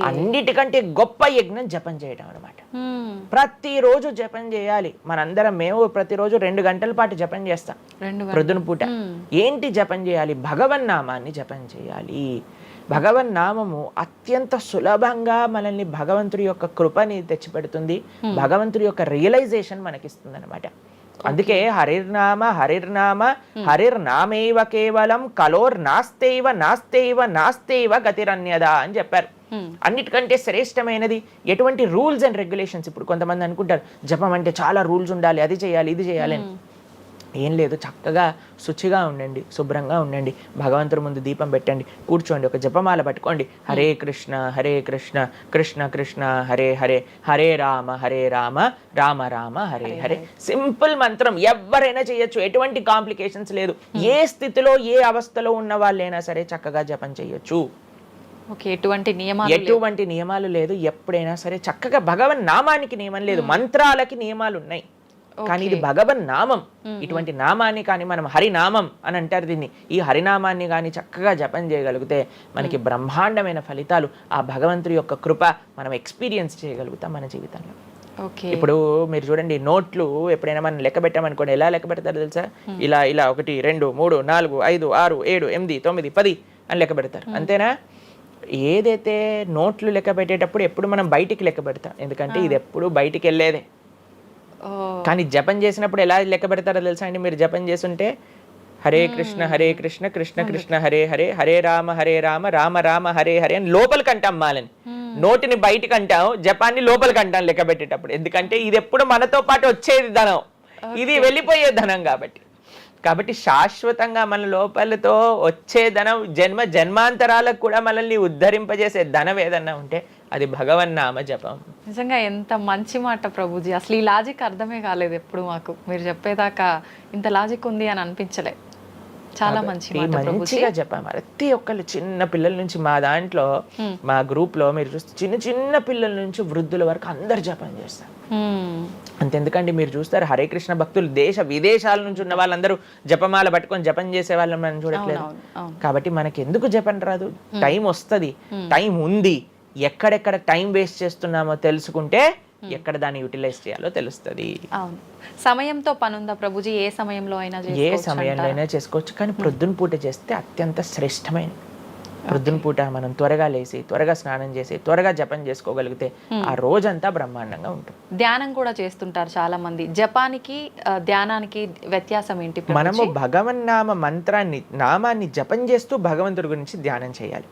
అన్నిటికంటే గొప్ప యజ్ఞం జపం చేయడం అనమాట. ప్రతిరోజు జపం చేయాలి. మేము ప్రతిరోజు 2 గంటల పాటు జపం చేస్తాం ప్రొద్దున పూట. ఏంటి జపం చేయాలి? భగవన్నామాన్ని జపం చేయాలి. భగవన్నామము అత్యంత సులభంగా మనల్ని భగవంతుడి యొక్క కృపని తెచ్చిపెడుతుంది, భగవంతుడి యొక్క రియలైజేషన్ మనకిస్తుంది అనమాట. అందుకే హరిర్నామ హరిర్నామ హరిర్నామేవ కేవలం కలోర్ నాస్తేవ గతిరన్యదా అని చెప్పారు. అన్నిటికంటే శ్రేష్టమైనది ఎటువంటి రూల్స్ అండ్ రెగ్యులేషన్స్. ఇప్పుడు కొంతమంది అనుకుంటారు జపం అంటే చాలా రూల్స్ ఉండాలి, అది చేయాలి ఇది చేయాలి అని. ఏం లేదు, చక్కగా శుచిగా ఉండండి, శుభ్రంగా ఉండండి, భగవంతుడి ముందు దీపం పెట్టండి, కూర్చోండి, ఒక జపమాల పట్టుకోండి. హరే కృష్ణ కృష్ణ కృష్ణ హరే హరే, హరే రామ రామ రామ హరే హరే. సింపుల్ మంత్రం, ఎవరైనా చేయొచ్చు, ఎటువంటి కాంప్లికేషన్స్ లేదు. ఏ స్థితిలో ఏ అవస్థలో ఉన్న వాళ్ళైనా సరే చక్కగా జపం చేయొచ్చు. ఎటువంటి నియమాలు లేదు. ఎప్పుడైనా సరే చక్కగా భగవన్ నామానికి నియమం లేదు, మంత్రాలకి నియమాలు ఉన్నాయి, కానీ ఇది భగవన్ నామం. ఇటువంటి నామాన్ని కానీ మనం హరినామం అని అంటారు దీన్ని. ఈ హరినామాన్ని కానీ చక్కగా జపం చేయగలిగితే మనకి బ్రహ్మాండమైన ఫలితాలు, ఆ భగవంతుడి యొక్క కృప మనం ఎక్స్పీరియన్స్ చేయగలుగుతాం మన జీవితంలో. ఇప్పుడు మీరు చూడండి, నోట్లు ఎప్పుడైనా మనం లెక్క పెట్టామనుకోండి, ఎలా లెక్క పెడతారు తెలుసా? ఇలా 1 2 3 4 5 6 7 8 9 10 అని లెక్క పెడతారు, అంతేనా? ఏదైతే నోట్లు లెక్క పెట్టేటప్పుడు ఎప్పుడు మనం బయటికి లెక్క పెడతాం, ఎందుకంటే ఇది ఎప్పుడు బయటికి వెళ్ళేదే. కానీ జపం చేసినప్పుడు ఎలా లెక్క పెడతారో తెలుసా అండి? మీరు జపం చేస్తుంటే హరే కృష్ణ కృష్ణ కృష్ణ హరే హరే, హరే రామ రామ రామ హరే హరే అని లోపలికి అంటాం మాలని. నోటిని బయటికి అంటాం, జపాన్ని లోపలికి అంటాం లెక్క పెట్టేటప్పుడు. ఎందుకంటే ఇది ఎప్పుడు మనతో పాటు వచ్చేది ధనం, ఇది వెళ్ళిపోయే ధనం. కాబట్టి శాశ్వతంగా మన లోపలతో వచ్చే ధనం, జన్మాంతరాలకు కూడా మనల్ని ఉద్ధరింపజేసే ధనం ఏదన్నా ఉంటే అది భగవన్నామ జపం. నిజంగా ఎంత మంచి మాట ప్రభుజీ. అసలు ఈ లాజిక్ అర్థమే కాలేదు ఎప్పుడు మాకు. మీరు చెప్పేదాకా ఇంత లాజిక్ ఉంది అని అనిపించలే. చాలా మంచిగా చెప్పాం. ప్రతి ఒక్కళ్ళు చిన్న పిల్లల నుంచి, మా దాంట్లో మా గ్రూప్ లో మీరు చూస్తే చిన్న పిల్లల నుంచి వృద్ధుల వరకు అందరు జపం చేస్తారు. అంతెందుకండి, మీరు చూస్తారు హరే కృష్ణ భక్తులు దేశ విదేశాల నుంచి ఉన్న వాళ్ళందరూ జపమాల పట్టుకొని జపం చేసే వాళ్ళని మనం చూడట్లేదు. కాబట్టి మనకి ఎందుకు జపం రాదు? టైం వస్తుంది, టైం ఉంది. ఎక్కడెక్కడ టైం వేస్ట్ చేస్తున్నామో తెలుసుకుంటే ఎక్కడ దాన్ని యూటిలైజ్ చేయాలో తెలుస్తుంది. సమయంతో పనుందా ప్రభుజీ? ఏ సమయంలో అయినా చేసుకోవచ్చు, కానీ ప్రొద్దున పూట చేస్తే అత్యంత శ్రేష్టమైన. ప్రొద్దున పూట మనం త్వరగా లేసి త్వరగా స్నానం చేసి త్వరగా జపం చేసుకోగలిగితే ఆ రోజంతా బ్రహ్మాండంగా ఉంటుంది. ధ్యానం కూడా చేస్తుంటారు చాలా మంది. జపానికి ధ్యానానికి వ్యత్యాసం ఏంటి ప్రభుజీ? మనము భగవన్నామ మంత్రాన్ని నామాన్ని జపం చేస్తూ భగవంతుడి గురించి ధ్యానం చేయాలి.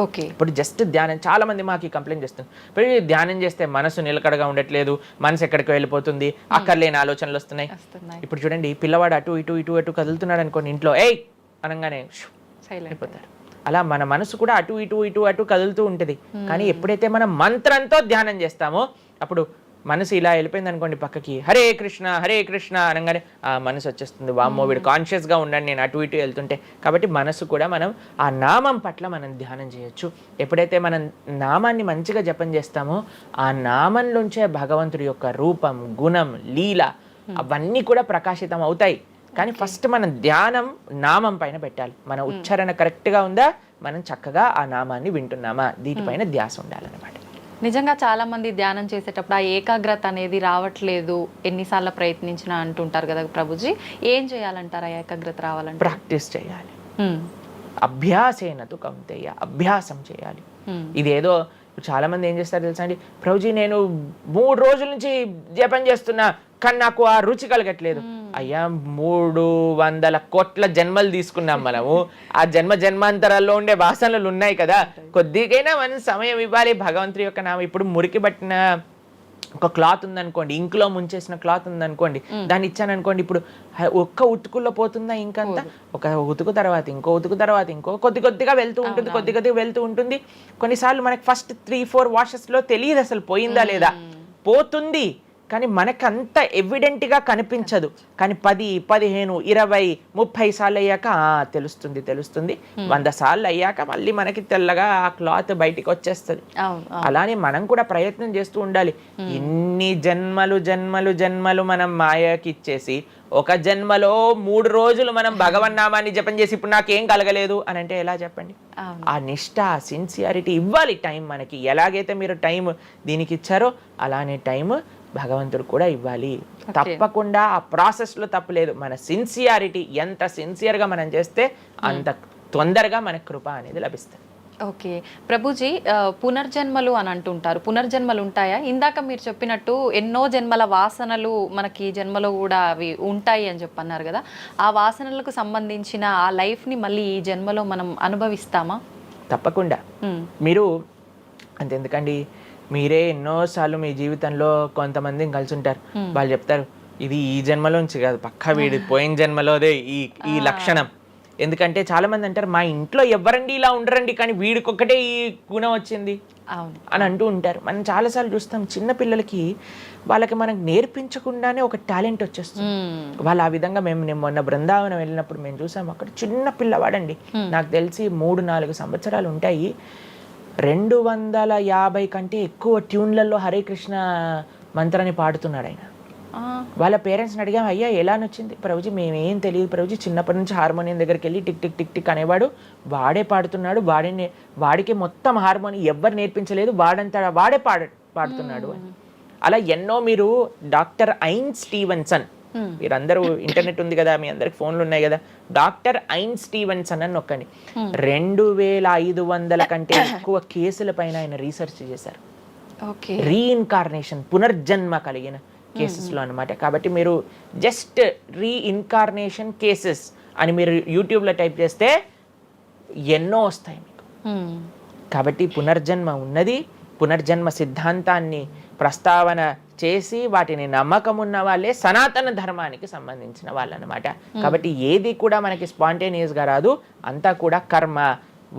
ఓకే. ఇప్పుడు జస్ట్ ధ్యానం, చాలా మంది మాకు ఈ కంప్లైంట్ చేస్తుంది, ఇప్పుడు ధ్యానం చేస్తే మనసు నిలకడగా ఉండట్లేదు, మనసు ఎక్కడికి వెళ్ళిపోతుంది, అక్కర్లేని ఆలోచనలు వస్తున్నాయి. ఇప్పుడు చూడండి, పిల్లవాడు అటు ఇటు ఇటు అటు కదులుతున్నాడు అనుకోండి, ఇంట్లో ఏయ్ అనగానే అయిపోతారు. అలా మన మనసు కూడా అటు ఇటు ఇటు అటు కదులుతూ ఉంటుంది. కానీ ఎప్పుడైతే మనం మంత్రంతో ధ్యానం చేస్తామో అప్పుడు మనసు ఇలా వెళ్ళిపోయింది అనుకోండి పక్కకి, హరే కృష్ణ అనగానే ఆ మనసు వచ్చేస్తుంది, వామ్మో వీడు కాన్షియస్గా ఉండండి నేను అటు ఇటు వెళ్తుంటే. కాబట్టి మనసు కూడా మనం ఆ నామం పట్ల మనం ధ్యానం చేయొచ్చు. ఎప్పుడైతే మనం నామాన్ని మంచిగా జపం చేస్తామో ఆ నామంలోంచే భగవంతుడి యొక్క రూపం, గుణం, లీల అవన్నీ కూడా ప్రకాశితం అవుతాయి. కానీ ఫస్ట్ మనం ధ్యానం నామం పైన పెట్టాలి. మన ఉచ్చారణ కరెక్ట్గా ఉందా, మనం చక్కగా ఆ నామాన్ని వింటున్నామా, దీనిపైన ధ్యాస ఉండాలన్నమాట. నిజంగా చాలా మంది ధ్యానం చేసేటప్పుడు ఆ ఏకాగ్రత అనేది రావట్లేదు, ఎన్నిసార్లు ప్రయత్నించినా అంటుంటారు కదా ప్రభుజీ. ఏం చేయాలంటారు ఆ ఏకాగ్రత రావాలంటే? ప్రాక్టీస్ చేయాలి. అభ్యాసేనతు కౌంతేయ, అభ్యాసం చేయాలి. ఇదేదో చాలా మంది ఏం చేస్తారు తెలుసా అండి, ప్రభుజీ నేను 3 రోజుల నుంచి జపం చేస్తున్నా కానీ నాకు ఆ రుచి కలగట్లేదు. అయ్యా 300 కోట్ల జన్మలు తీసుకున్నాం మనము, ఆ జన్మాంతరాల్లో ఉండే వాసనలు ఉన్నాయి కదా, కొద్దిగైనా మనం సమయం ఇవ్వాలి భగవంతుడి యొక్క నామం. ఇప్పుడు మురికి పట్టిన ఒక క్లాత్ ఉందనుకోండి, ఇంకులో ముంచేసిన క్లాత్ ఉందనుకోండి, దాన్ని ఇచ్చాననుకోండి, ఇప్పుడు ఒక్క ఉతుకుల్లో పోతుందా ఇంకంతా? ఒక ఉతుకు తర్వాత ఇంకో ఉతుకు తర్వాత ఇంకో కొద్దిగా వెళ్తూ ఉంటుంది, కొద్దిగా వెళ్తూ ఉంటుంది. కొన్నిసార్లు మనకి ఫస్ట్ 3-4 వాషెస్లో తెలియదు అసలు పోయిందా లేదా. పోతుంది కానీ మనకంత ఎవిడెంట్గా కనిపించదు. కానీ 10, 15, 20, 30 సార్లు అయ్యాక తెలుస్తుంది. 100 సార్లు అయ్యాక మళ్ళీ మనకి తెల్లగా ఆ క్లాత్ బయటికి వచ్చేస్తుంది. అలానే మనం కూడా ప్రయత్నం చేస్తూ ఉండాలి. ఇన్ని జన్మలు మనం మాయకి ఇచ్చేసి ఒక జన్మలో 3 రోజులు మనం భగవన్నామాన్ని జపం చేసి ఇప్పుడు నాకేం కలగలేదు అని అంటే ఎలా చెప్పండి? ఆ నిష్ఠ, ఆ సిన్సియారిటీ ఇవ్వాలి టైం మనకి. ఎలాగైతే మీరు టైం దీనికి ఇచ్చారో అలానే టైం భగవంతుడు కూడా ఇవ్వాలి. తప్పకుండా ఆ ప్రాసెస్లో తప్పులేదు. మన సిన్సియారిటీ ఎంత సిన్సియర్గా మనం చేస్తే అంత తొందరగా మనకు కృప అనేది లభిస్తుంది. ఓకే ప్రభుజీ, పునర్జన్మలు అని అంటుంటారు. పునర్జన్మలు ఉంటాయా? ఇందాక మీరు చెప్పినట్టు ఎన్నో జన్మల వాసనలు మనకి ఈ జన్మలో కూడా అవి ఉంటాయి అని చెప్పన్నారు కదా, ఆ వాసనలకు సంబంధించిన ఆ లైఫ్ని మళ్ళీ ఈ జన్మలో మనం అనుభవిస్తామా? తప్పకుండా. మీరు అంతెందుకండి, మీరే ఎన్నోసార్లు మీ జీవితంలో కొంతమందిని కలిసి ఉంటారు. వాళ్ళు చెప్తారు ఇది ఈ జన్మలోంచి కాదు, పక్కా వీడి పోయిన జన్మలోదే ఈ లక్షణం. ఎందుకంటే చాలా మంది అంటారు మా ఇంట్లో ఎవరండి ఇలా ఉండరండి కానీ వీడికొక్కటే ఈ గుణం వచ్చింది అని అంటూ ఉంటారు. మనం చాలాసార్లు చూస్తాం చిన్న పిల్లలకి వాళ్ళకి మనకు నేర్పించకుండానే ఒక టాలెంట్ వచ్చేస్తుంది. వాళ్ళు ఆ విధంగా నేను మొన్న బృందావనం వెళ్ళినప్పుడు మేము చూసాం, అక్కడ చిన్న పిల్లవాడండి, నాకు తెలిసి 3-4 సంవత్సరాలు ఉంటాయి, 250 కంటే ఎక్కువ ట్యూన్లలో హరే కృష్ణ మంత్రాన్ని పాడుతున్నాడు ఆయన. వాళ్ళ పేరెంట్స్ని అడిగాం, అయ్యా ఎలా నచ్చింది? ప్రభుజీ మేమేం తెలియదు ప్రభుజీ, చిన్నప్పటి నుంచి హార్మోనియం దగ్గరికి వెళ్ళి టిక్ టిక్ టిక్ టిక్ అనేవాడు, వాడే పాడుతున్నాడు, వాడికి మొత్తం హార్మోనియం ఎవ్వరు నేర్పించలేదు, వాడే పాడుతున్నాడు అని. అలా ఎన్నో. మీరు డాక్టర్ ఐన్ స్టీవెన్సన్, మీరందరూ ఇంటర్నెట్ ఉంది కదా, మీ అందరికి ఫోన్లు ఉన్నాయి కదా, డాక్టర్ ఐన్ స్టీవెన్సన్ అని నొక్కండి. 2500 కంటే ఎక్కువ కేసుల పైన ఆయన రీసెర్చ్ చేశారు. రీఇన్కార్నేషన్, పునర్జన్మ కలిగిన కేసెస్లో అనమాట. కాబట్టి మీరు జస్ట్ రీఇన్కార్నేషన్ కేసెస్ అని మీరు యూట్యూబ్లో టైప్ చేస్తే ఎన్నో వస్తాయి మీకు. కాబట్టి పునర్జన్మ ఉన్నది. పునర్జన్మ సిద్ధాంతాన్ని ప్రస్తావన చేసి వాటిని నమ్మకం ఉన్న వాళ్ళే సనాతన ధర్మానికి సంబంధించిన వాళ్ళు అనమాట. కాబట్టి ఏది కూడా మనకి స్పాంటేనియస్గా రాదు, అంతా కూడా కర్మ,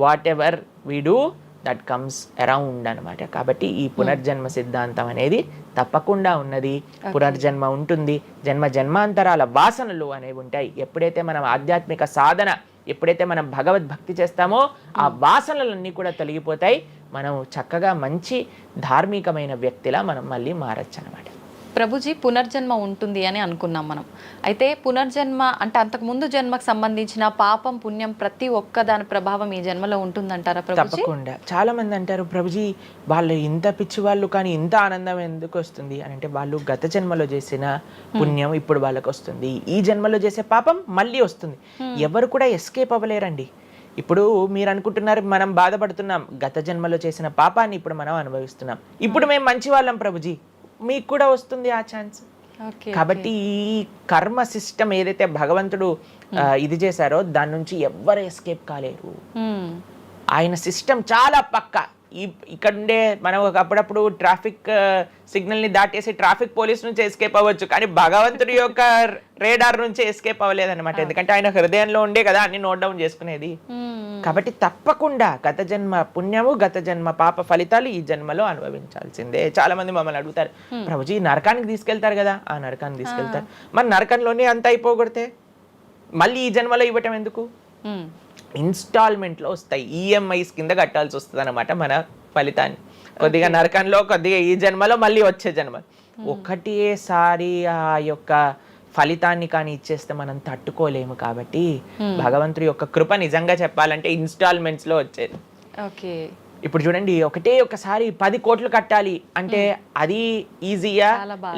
what ever we do that comes around అనమాట. కాబట్టి ఈ పునర్జన్మ సిద్ధాంతం అనేది తప్పకుండా ఉన్నది. పునర్జన్మ ఉంటుంది, జన్మాంతరాల వాసనలు అనేవి ఉంటాయి. ఎప్పుడైతే మనం ఆధ్యాత్మిక సాధన, ఎప్పుడైతే మనం భగవద్భక్తి చేస్తామో ఆ వాసనలన్నీ కూడా తొలగిపోతాయి. మనం చక్కగా మంచి ధార్మికమైన వ్యక్తిలా మనం మళ్ళీ మారచ్చు అనమాట. ప్రభుజీ, పునర్జన్మ ఉంటుంది అని అనుకున్నాం మనం. అయితే పునర్జన్మ అంటే అంతకుముందు జన్మకు సంబంధించిన పాపం పుణ్యం ప్రతి ఒక్క దాని ప్రభావం ఈ జన్మలో ఉంటుందంటారా ప్రభుజీ? తప్పకుండా. చాలా మంది అంటారు ప్రభుజీ వాళ్ళు ఇంత పిచ్చి వాళ్ళు కానీ ఇంత ఆనందం ఎందుకు వస్తుంది అని అంటే, వాళ్ళు గత జన్మలో చేసిన పుణ్యం ఇప్పుడు వాళ్ళకి వస్తుంది, ఈ జన్మలో చేసే పాపం మళ్ళీ వస్తుంది. ఎవరు కూడా ఎస్కేప్ అవ్వలేరండి. ఇప్పుడు మీరు అనుకుంటున్నారు మనం బాధపడుతున్నాం, గత జన్మలో చేసిన పాపాన్ని ఇప్పుడు మనం అనుభవిస్తున్నాం, ఇప్పుడు మేము మంచి వాళ్ళం ప్రభుజీ, మీకు కూడా వస్తుంది ఆ ఛాన్స్. కాబట్టి ఈ కర్మ సిస్టమ్ ఏదైతే భగవంతుడు ఇది చేశారో దాని నుంచి ఎవ్వరు ఎస్కేప్ కాలేరు. ఆయన సిస్టమ్ చాలా పక్కా. ఇక్కడ ఉండే మనం అప్పుడప్పుడు ట్రాఫిక్ సిగ్నల్ ని దాటేసి ట్రాఫిక్ పోలీస్ నుంచి ఎస్కేప్ అవ్వచ్చు, కానీ భగవంతుడి యొక్క రేడార్ నుంచి ఎస్కేప్ అవ్వలేదన్నమాట. ఎందుకంటే ఆయన హృదయంలో ఉండే కదా అన్ని నోట్ డౌన్ చేసుకునేది. కాబట్టి తప్పకుండా గత జన్మ పుణ్యము గత జన్మ పాప ఫలితాలు ఈ జన్మలో అనుభవించాల్సిందే. చాలా మంది మమ్మల్ని అడుగుతారు, ప్రభుజీ నరకానికి తీసుకెళ్తారు కదా. ఆ నరకానికి తీసుకెళ్తారు, మరి నరకంలోనే అంత అయిపోగొడితే మళ్ళీ ఈ జన్మలో ఇవ్వటం ఎందుకు? ఇన్స్టాల్మెంట్లో వస్తాయి, ఈఎంఐస్ కింద కట్టాల్సి వస్తుంది అనమాట మన ఫలితాన్ని. కొద్దిగా నరకంలో, కొద్దిగా ఈ జన్మలో, మళ్ళీ వచ్చే జన్మ. ఒకటేసారి ఆ యొక్క ఫలితాన్ని కానీ ఇచ్చేస్తే మనం తట్టుకోలేము. కాబట్టి భగవంతుడి యొక్క కృప నిజంగా చెప్పాలంటే ఇన్స్టాల్మెంట్స్ లో వచ్చేది. ఇప్పుడు చూడండి, ఒకసారి 10 కోట్లు కట్టాలి అంటే అది ఈజీయా,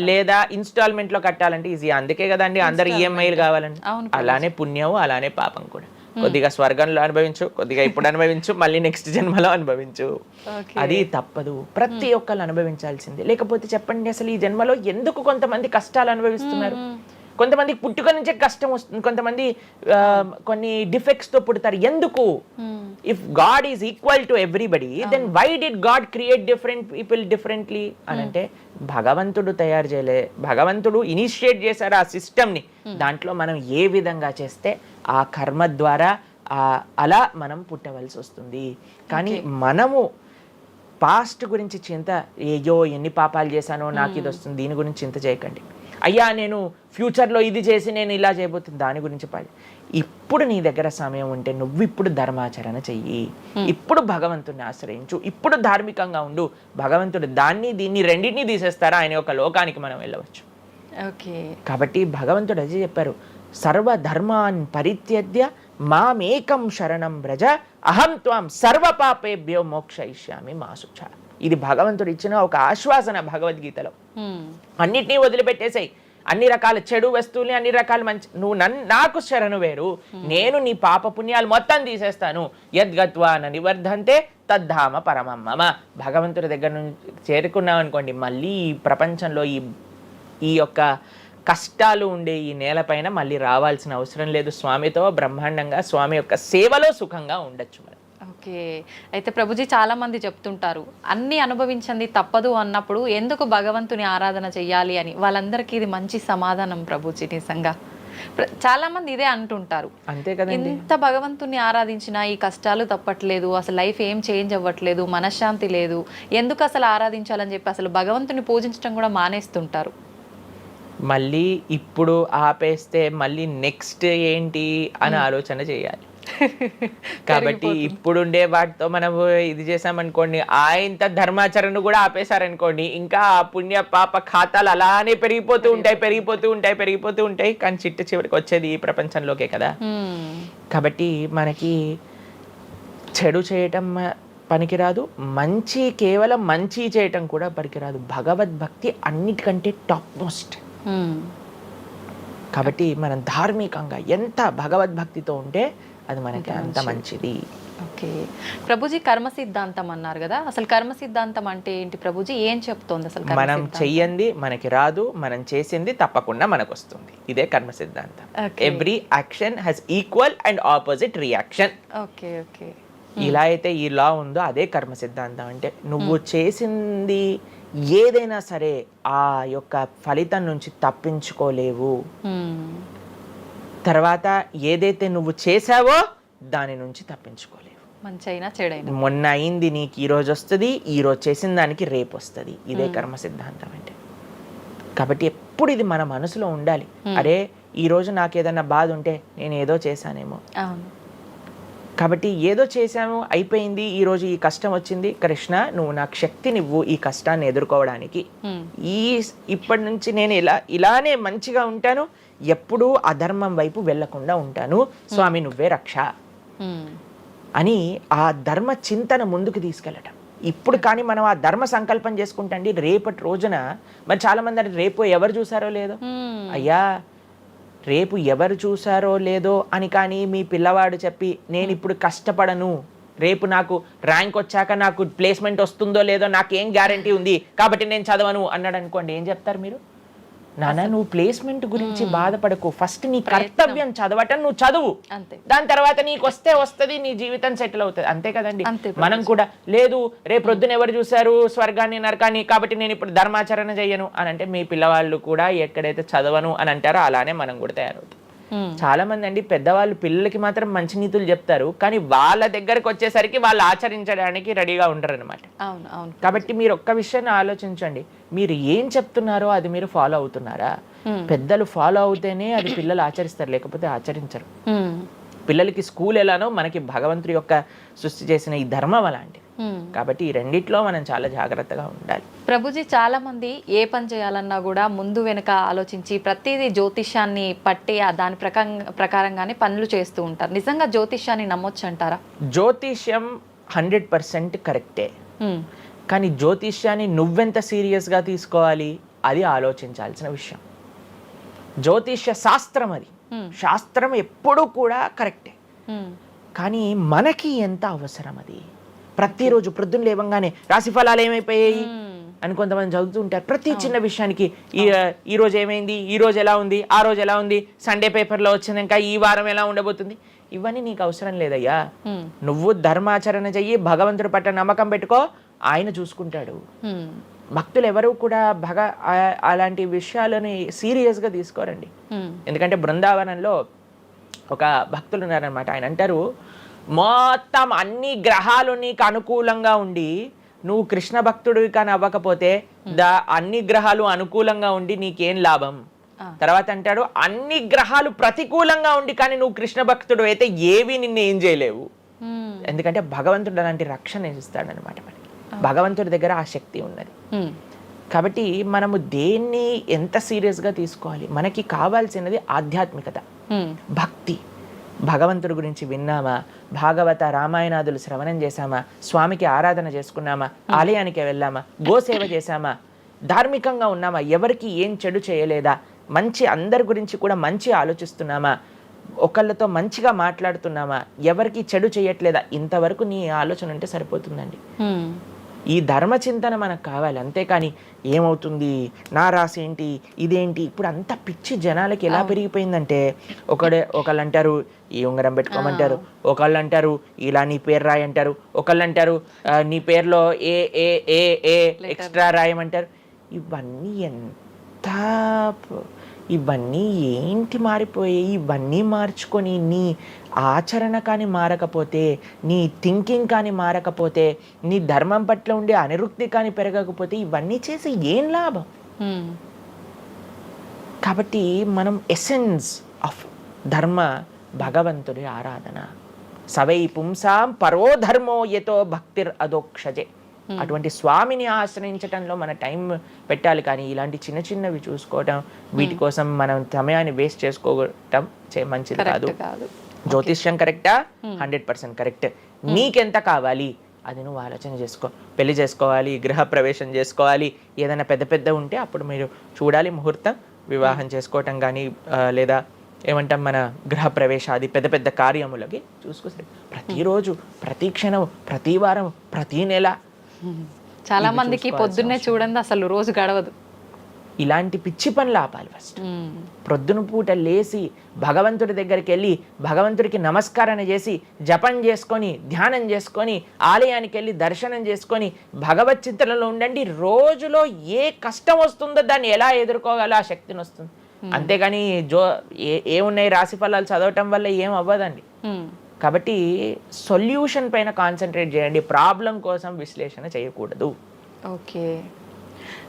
లేదా ఇన్స్టాల్మెంట్ లో కట్టాలంటే ఈజీయా? అందుకే కదండి అందరు ఈఎంఐలు కావాలండి. అలానే పుణ్యం, అలానే పాపం కూడా. కొద్దిగా స్వర్గంలో అనుభవించు, కొద్దిగా ఇప్పుడు అనుభవించు, మళ్ళీ నెక్స్ట్ జన్మలో అనుభవించు. అది తప్పదు, ప్రతి ఒక్కళ్ళు అనుభవించాల్సిందే. లేకపోతే చెప్పండి, అసలు ఈ జన్మలో ఎందుకు కొంతమంది కష్టాలు అనుభవిస్తున్నారు? కొంతమందికి పుట్టుక నుంచే కష్టం వస్తుంది, కొంతమంది కొన్ని డిఫెక్ట్స్ తో పుడతారు. ఎందుకు? If God is equal to everybody, then why did God create different people differently అని అంటే భగవంతుడు తయారు చేయలే, భగవంతుడు ఇనిషియేట్ చేశారు ఆ సిస్టమ్ ని. దాంట్లో మనం ఏ విధంగా చేస్తే ఆ కర్మ ద్వారా అలా మనం పుట్టవలసి వస్తుంది. కానీ మనము పాస్ట్ గురించి చింత, అయ్యో ఎన్ని పాపాలు చేశానో నాకు ఇది వస్తుంది, దీని గురించి చింత చేయకండి. అయ్యా నేను ఫ్యూచర్లో ఇది చేసి నేను ఇలా చేయబోతుంది, దాని గురించి పాడి. ఇప్పుడు నీ దగ్గర సమయం ఉంటే నువ్వు ఇప్పుడు ధర్మాచరణ చెయ్యి, ఇప్పుడు భగవంతుడిని ఆశ్రయించు, ఇప్పుడు ధార్మికంగా ఉండు. భగవంతుడు దీన్ని రెండింటినీ తీసేస్తారా, ఆయన యొక్క లోకానికి మనం వెళ్ళవచ్చు. కాబట్టి భగవంతుడు అదే చెప్పారు, సర్వధర్మాన్ పరిత్యజ్య మామేకం శరణం వ్రజ అహం త్వాం సర్వ పాపేభ్యో మోక్షయిష్యామి మా శుచ. ఇది భగవంతుడు ఇచ్చిన ఒక ఆశ్వాసన భగవద్గీతలో. అన్నిటినీ వదిలిపెట్టేసాయి, అన్ని రకాల చెడు వస్తువుల్ని, అన్ని రకాల మంచి, నువ్వు నాకు శరణు వేరు, నేను నీ పాప పుణ్యాలు మొత్తం తీసేస్తాను. యద్గత్వా న నివర్ధంతే తద్ధామ పరమం మమ. భగవంతుడి దగ్గర నుంచి చేరుకున్నాం అనుకోండి, మళ్ళీ ఈ ప్రపంచంలో ఈ యొక్క కష్టాలు ఉండే ఈ నేలపైన మళ్ళీ రావాల్సిన అవసరం లేదు. స్వామితో బ్రహ్మాండంగా స్వామి యొక్క సేవలో సుఖంగా ఉండొచ్చు మనం. అయితే ప్రభుజీ చాలా మంది చెప్తుంటారు, అన్ని అనుభవించింది తప్పదు అన్నప్పుడు ఎందుకు భగవంతుని ఆరాధన చెయ్యాలి అని. వాళ్ళందరికీ ఇది మంచి సమాధానం ప్రభుజీ. నిజంగా చాలా మంది ఇదే అంటుంటారు, అంతే కదా, ఎంత భగవంతుని ఆరాధించినా ఈ కష్టాలు తప్పట్లేదు, అసలు లైఫ్ ఏం చేంజ్ అవ్వట్లేదు, మనశ్శాంతి లేదు, ఎందుకు అసలు ఆరాధించాలని చెప్పి అసలు భగవంతుని పూజించడం కూడా మానేస్తుంటారు. మళ్ళీ ఇప్పుడు ఆపేస్తే మళ్ళీ నెక్స్ట్ ఏంటి అని ఆలోచన చేయాలి. కాబట్టి ఇప్పుడుండే వాటితో మనం ఇది చేసామనుకోండి, ఇంత ధర్మాచరణ కూడా ఆపేశారనుకోండి, ఇంకా ఆ పుణ్య పాప ఖాతాలు అలానే పెరిగిపోతూ ఉంటాయి. కానీ చివరికి వచ్చేది ఈ ప్రపంచంలోకే కదా. కాబట్టి మనకి చెడు చేయటం పనికిరాదు, కేవలం మంచి చేయటం కూడా పనికిరాదు. భగవద్భక్తి అన్నిటికంటే టాప్ మోస్ట్. కాబట్టి మనం ధార్మికంగా ఎంత భగవద్భక్తితో ఉంటే అది మనకి అంత మంచిది. ప్రభుజీ కర్మ సిద్ధాంతం అన్నారు కదా, అసలు కర్మ సిద్ధాంతం అంటే ఏంటి ప్రభుజీ? ఏం చెప్తోంది అసలు? మనం చెయ్యంది మనకి రాదు, మనం చేసింది తప్పకుండా మనకు వస్తుంది. ఇదే కర్మ సిద్ధాంతం. Every action has equal and opposite reaction. ఇలా అయితే ఈ లా ఉందో అదే కర్మ సిద్ధాంతం. అంటే నువ్వు చేసింది ఏదైనా సరే ఆ యొక్క ఫలితం నుంచి తప్పించుకోలేవు. తర్వాత ఏదైతే నువ్వు చేసావో దాని నుంచి తప్పించుకోలేవు. మంచైనా చెడైనా, మొన్న అయింది నీకు ఈ రోజు వస్తుంది, ఈ రోజు చేసిన దానికి రేపు వస్తుంది. ఇదే కర్మ సిద్ధాంతం అంటే. కాబట్టి ఎప్పుడు ఇది మన మనసులో ఉండాలి. అరే ఈ రోజు నాకు ఏదైనా బాధ ఉంటే నేను ఏదో చేశానేమో, కాబట్టి ఏదో చేశాము అయిపోయింది, ఈ రోజు ఈ కష్టం వచ్చింది, కృష్ణ నువ్వు నాకు శక్తినివ్వు ఈ కష్టాన్ని ఎదుర్కోవడానికి. ఇప్పటి నుంచి నేను ఇలానే మంచిగా ఉంటాను, ఎప్పుడూ అధర్మం వైపు వెళ్లకుండా ఉంటాను, స్వామి నువ్వే రక్ష అని ఆ ధర్మ చింతన ముందుకు తీసుకెళ్ళటం. ఇప్పుడు కానీ మనం ఆ ధర్మ సంకల్పం చేసుకుంటండి, రేపటి రోజున మరి చాలా మంది రేపు ఎవరు చూసారో లేదో, అయ్యా రేపు ఎవరు చూసారో లేదో అని కానీ మీ పిల్లవాడు చెప్పి నేను ఇప్పుడు కష్టపడను, రేపు నాకు ర్యాంక్ వచ్చాక నాకు ప్లేస్మెంట్ వస్తుందో లేదో నాకేం గ్యారంటీ ఉంది కాబట్టి నేను చదవను అన్నాడు అనుకోండి, ఏం చెప్తారు మీరు? నాన్న నువ్వు ప్లేస్మెంట్ గురించి బాధపడకు, ఫస్ట్ నీ కర్తవ్యం చదవటం నువ్వు చదువు, దాని తర్వాత నీకు వస్తే వస్తుంది, నీ జీవితం సెటిల్ అవుతుంది, అంతే కదండి. మనం కూడా లేదు రేపు ప్రొద్దున ఎవరు చూశారు స్వర్గాన్ని నరకాన్ని కాబట్టి నేను ఇప్పుడు ధర్మాచరణ చెయ్యను అని అంటే మీ పిల్లవాళ్ళు కూడా ఎక్కడైతే చదవను అని అంటారో అలానే మనం కూడా తయారవుతాం. చాలా మంది అండి పెద్దవాళ్ళు పిల్లలకి మాత్రం మంచి నీతులు చెప్తారు, కానీ వాళ్ళ దగ్గరకు వచ్చేసరికి వాళ్ళు ఆచరించడానికి రెడీగా ఉండరు అనమాట. కాబట్టి మీరు ఒక్క విషయాన్ని ఆలోచించండి, మీరు ఏం చెప్తున్నారో అది మీరు ఫాలో అవుతున్నారా? పెద్దలు ఫాలో అవుతేనే అది పిల్లలు ఆచరిస్తారు, లేకపోతే ఆచరించరు. పిల్లలకి స్కూల్ ఎలానో మనకి భగవంతుడి యొక్క సృష్టి చేసిన ఈ ధర్మం అలాంటి. కాబట్టి ఈ రెండిట్లో మనం చాలా జాగ్రత్తగా ఉండాలి. ప్రభుజీ, చాలా మంది ఏ పని చేయాలన్నా కూడా ముందు వెనుక ఆలోచించి ప్రతిదీ జ్యోతిష్యాన్ని పట్టి దాని ప్రకారంగానే పనులు చేస్తూ ఉంటారు. నిజంగా జ్యోతిష్యాన్ని నమ్మొచ్చు అంటారా? జ్యోతిష్యం 100% కరెక్టే, కానీ జ్యోతిష్యాన్ని నువ్వెంత సీరియస్గా తీసుకోవాలి అది ఆలోచించాల్సిన విషయం. జ్యోతిష్య శాస్త్రం అది, శాస్త్రం ఎప్పుడూ కూడా కరెక్టే, కానీ మనకి ఎంత అవసరం అది. ప్రతిరోజు ప్రొద్దున లేవంగానే రాశి ఫలాలు ఏమైపోయాయి అని కొంతమంది చదువుతూ ఉంటారు. ప్రతి చిన్న విషయానికి ఈ రోజు ఏమైంది, ఈ రోజు ఎలా ఉంది, ఆ రోజు ఎలా ఉంది, సండే పేపర్లో వచ్చింది, ఇంకా ఈ వారం ఎలా ఉండబోతుంది, ఇవన్నీ నీకు అవసరం లేదయ్యా. నువ్వు ధర్మాచరణ చెయ్యి, భగవంతుడి పట్ల నమ్మకం పెట్టుకో, ఆయన చూసుకుంటాడు. భక్తులు ఎవరు కూడా అలాంటి విషయాలని సీరియస్గా తీసుకోరండి. ఎందుకంటే బృందావనంలో ఒక భక్తులు ఉన్నారనమాట, ఆయన అంటారు మొత్తం అన్ని గ్రహాలు నీకు అనుకూలంగా ఉండి నువ్వు కృష్ణ భక్తుడివి కానీ అవ్వకపోతే అన్ని గ్రహాలు అనుకూలంగా ఉండి నీకేం లాభం. తర్వాత అంటాడు అన్ని గ్రహాలు ప్రతికూలంగా ఉండి కానీ నువ్వు కృష్ణ భక్తుడు అయితే ఏవి నిన్ను ఏం చేయలేవు. ఎందుకంటే భగవంతుడు అలాంటి రక్షణ ఇస్తాడనమాట. మనకి భగవంతుడి దగ్గర ఆ శక్తి ఉన్నది. కాబట్టి మనము దేన్ని ఎంత సీరియస్గా తీసుకోవాలి? మనకి కావాల్సినది ఆధ్యాత్మికత, భక్తి. భగవంతుడి గురించి విన్నామా, భాగవత రామాయణాదులు శ్రవణం చేశామా, స్వామికి ఆరాధన చేసుకున్నామా, ఆలయానికి వెళ్ళామా, గోసేవ చేశామా, ధార్మికంగా ఉన్నామా, ఎవరికి ఏం చెడు చేయలేదా, మంచి అందరి గురించి కూడా మంచి ఆలోచిస్తున్నామా, ఒకళ్ళతో మంచిగా మాట్లాడుతున్నామా, ఎవరికి చెడు చేయట్లేదా, ఇంతవరకు నీ ఆలోచన ఉంటే సరిపోతుందండి. ఈ ధర్మ చింతన మనకు కావాలి, అంతేకాని ఏమవుతుంది, నా రాసి ఏంటి, ఇదేంటి. ఇప్పుడు అంత పిచ్చి జనాలకి ఎలా పెరిగిపోయిందంటే ఒకళ్ళు అంటారు ఈ ఉంగరం పెట్టుకోమంటారు, ఒకళ్ళు అంటారు ఇలా నీ పేరు రాయి అంటారు, ఒకళ్ళు అంటారు నీ పేరులో ఏ ఏ ఏ ఏ ఎక్స్ట్రా రాయమంటారు. ఇవన్నీ ఏంటి మారిపోయాయి? ఇవన్నీ మార్చుకొని నీ ఆచరణ కానీ మారకపోతే, నీ థింకింగ్ కానీ మారకపోతే, నీ ధర్మం పట్ల ఉండే అనిరుక్తి కానీ పెరగకపోతే ఇవన్నీ చేసి ఏం లాభం? కాబట్టి మనం ఎసెన్స్ ఆఫ్ ధర్మ భగవంతుడి ఆరాధన. సవై పుంసాం పరో ధర్మో యతో భక్తిర్ అదోక్షజే. అటువంటి స్వామిని ఆశ్రయించటంలో మన టైం పెట్టాలి, కానీ ఇలాంటి చిన్న చిన్నవి చూసుకోవటం, వీటి కోసం మనం సమయాన్ని వేస్ట్ చేసుకోవటం మంచిది కాదు. జ్యోతిష్యం కరెక్టా? 100% కరెక్ట్. నీకెంత కావాలి అది నువ్వు ఆలోచన చేసుకో. పెళ్లి చేసుకోవాలి, గృహ ప్రవేశం చేసుకోవాలి, ఏదైనా పెద్ద పెద్ద ఉంటే అప్పుడు మీరు చూడాలి ముహూర్తం, వివాహం చేసుకోవటం కానీ లేదా ఏమంటాం మన గృహ ప్రవేశాది పెద్ద పెద్ద కార్యములకి చూసుకోవాలి. ప్రతిరోజు, ప్రతి క్షణం, ప్రతి వారం, ప్రతి నెల. చాలా మందికి పొద్దున్నే చూడండి అసలు రోజు గడవదు. ఇలాంటి పిచ్చి పనులు ఆపాలి. ఫస్ట్ ప్రొద్దున పూట లేచి భగవంతుడి దగ్గరికి వెళ్ళి భగవంతుడికి నమస్కారం చేసి జపం చేసుకొని ధ్యానం చేసుకొని ఆలయానికి వెళ్ళి దర్శనం చేసుకొని భగవత్ చింతనలో ఉండండి. రోజులో ఏ కష్టం వస్తుందో దాన్ని ఎలా ఎదుర్కోగలో ఆ శక్తిని వస్తుంది. అంతేగాని ఏమున్నాయి రాశి ఫలాలు చదవటం వల్ల ఏం అవ్వదండి. కాబట్టి సొల్యూషన్ పైన కాన్సన్ట్రేట్ చేయండి, ప్రాబ్లం కోసం విశ్లేషణ చేయకూడదు. ఓకే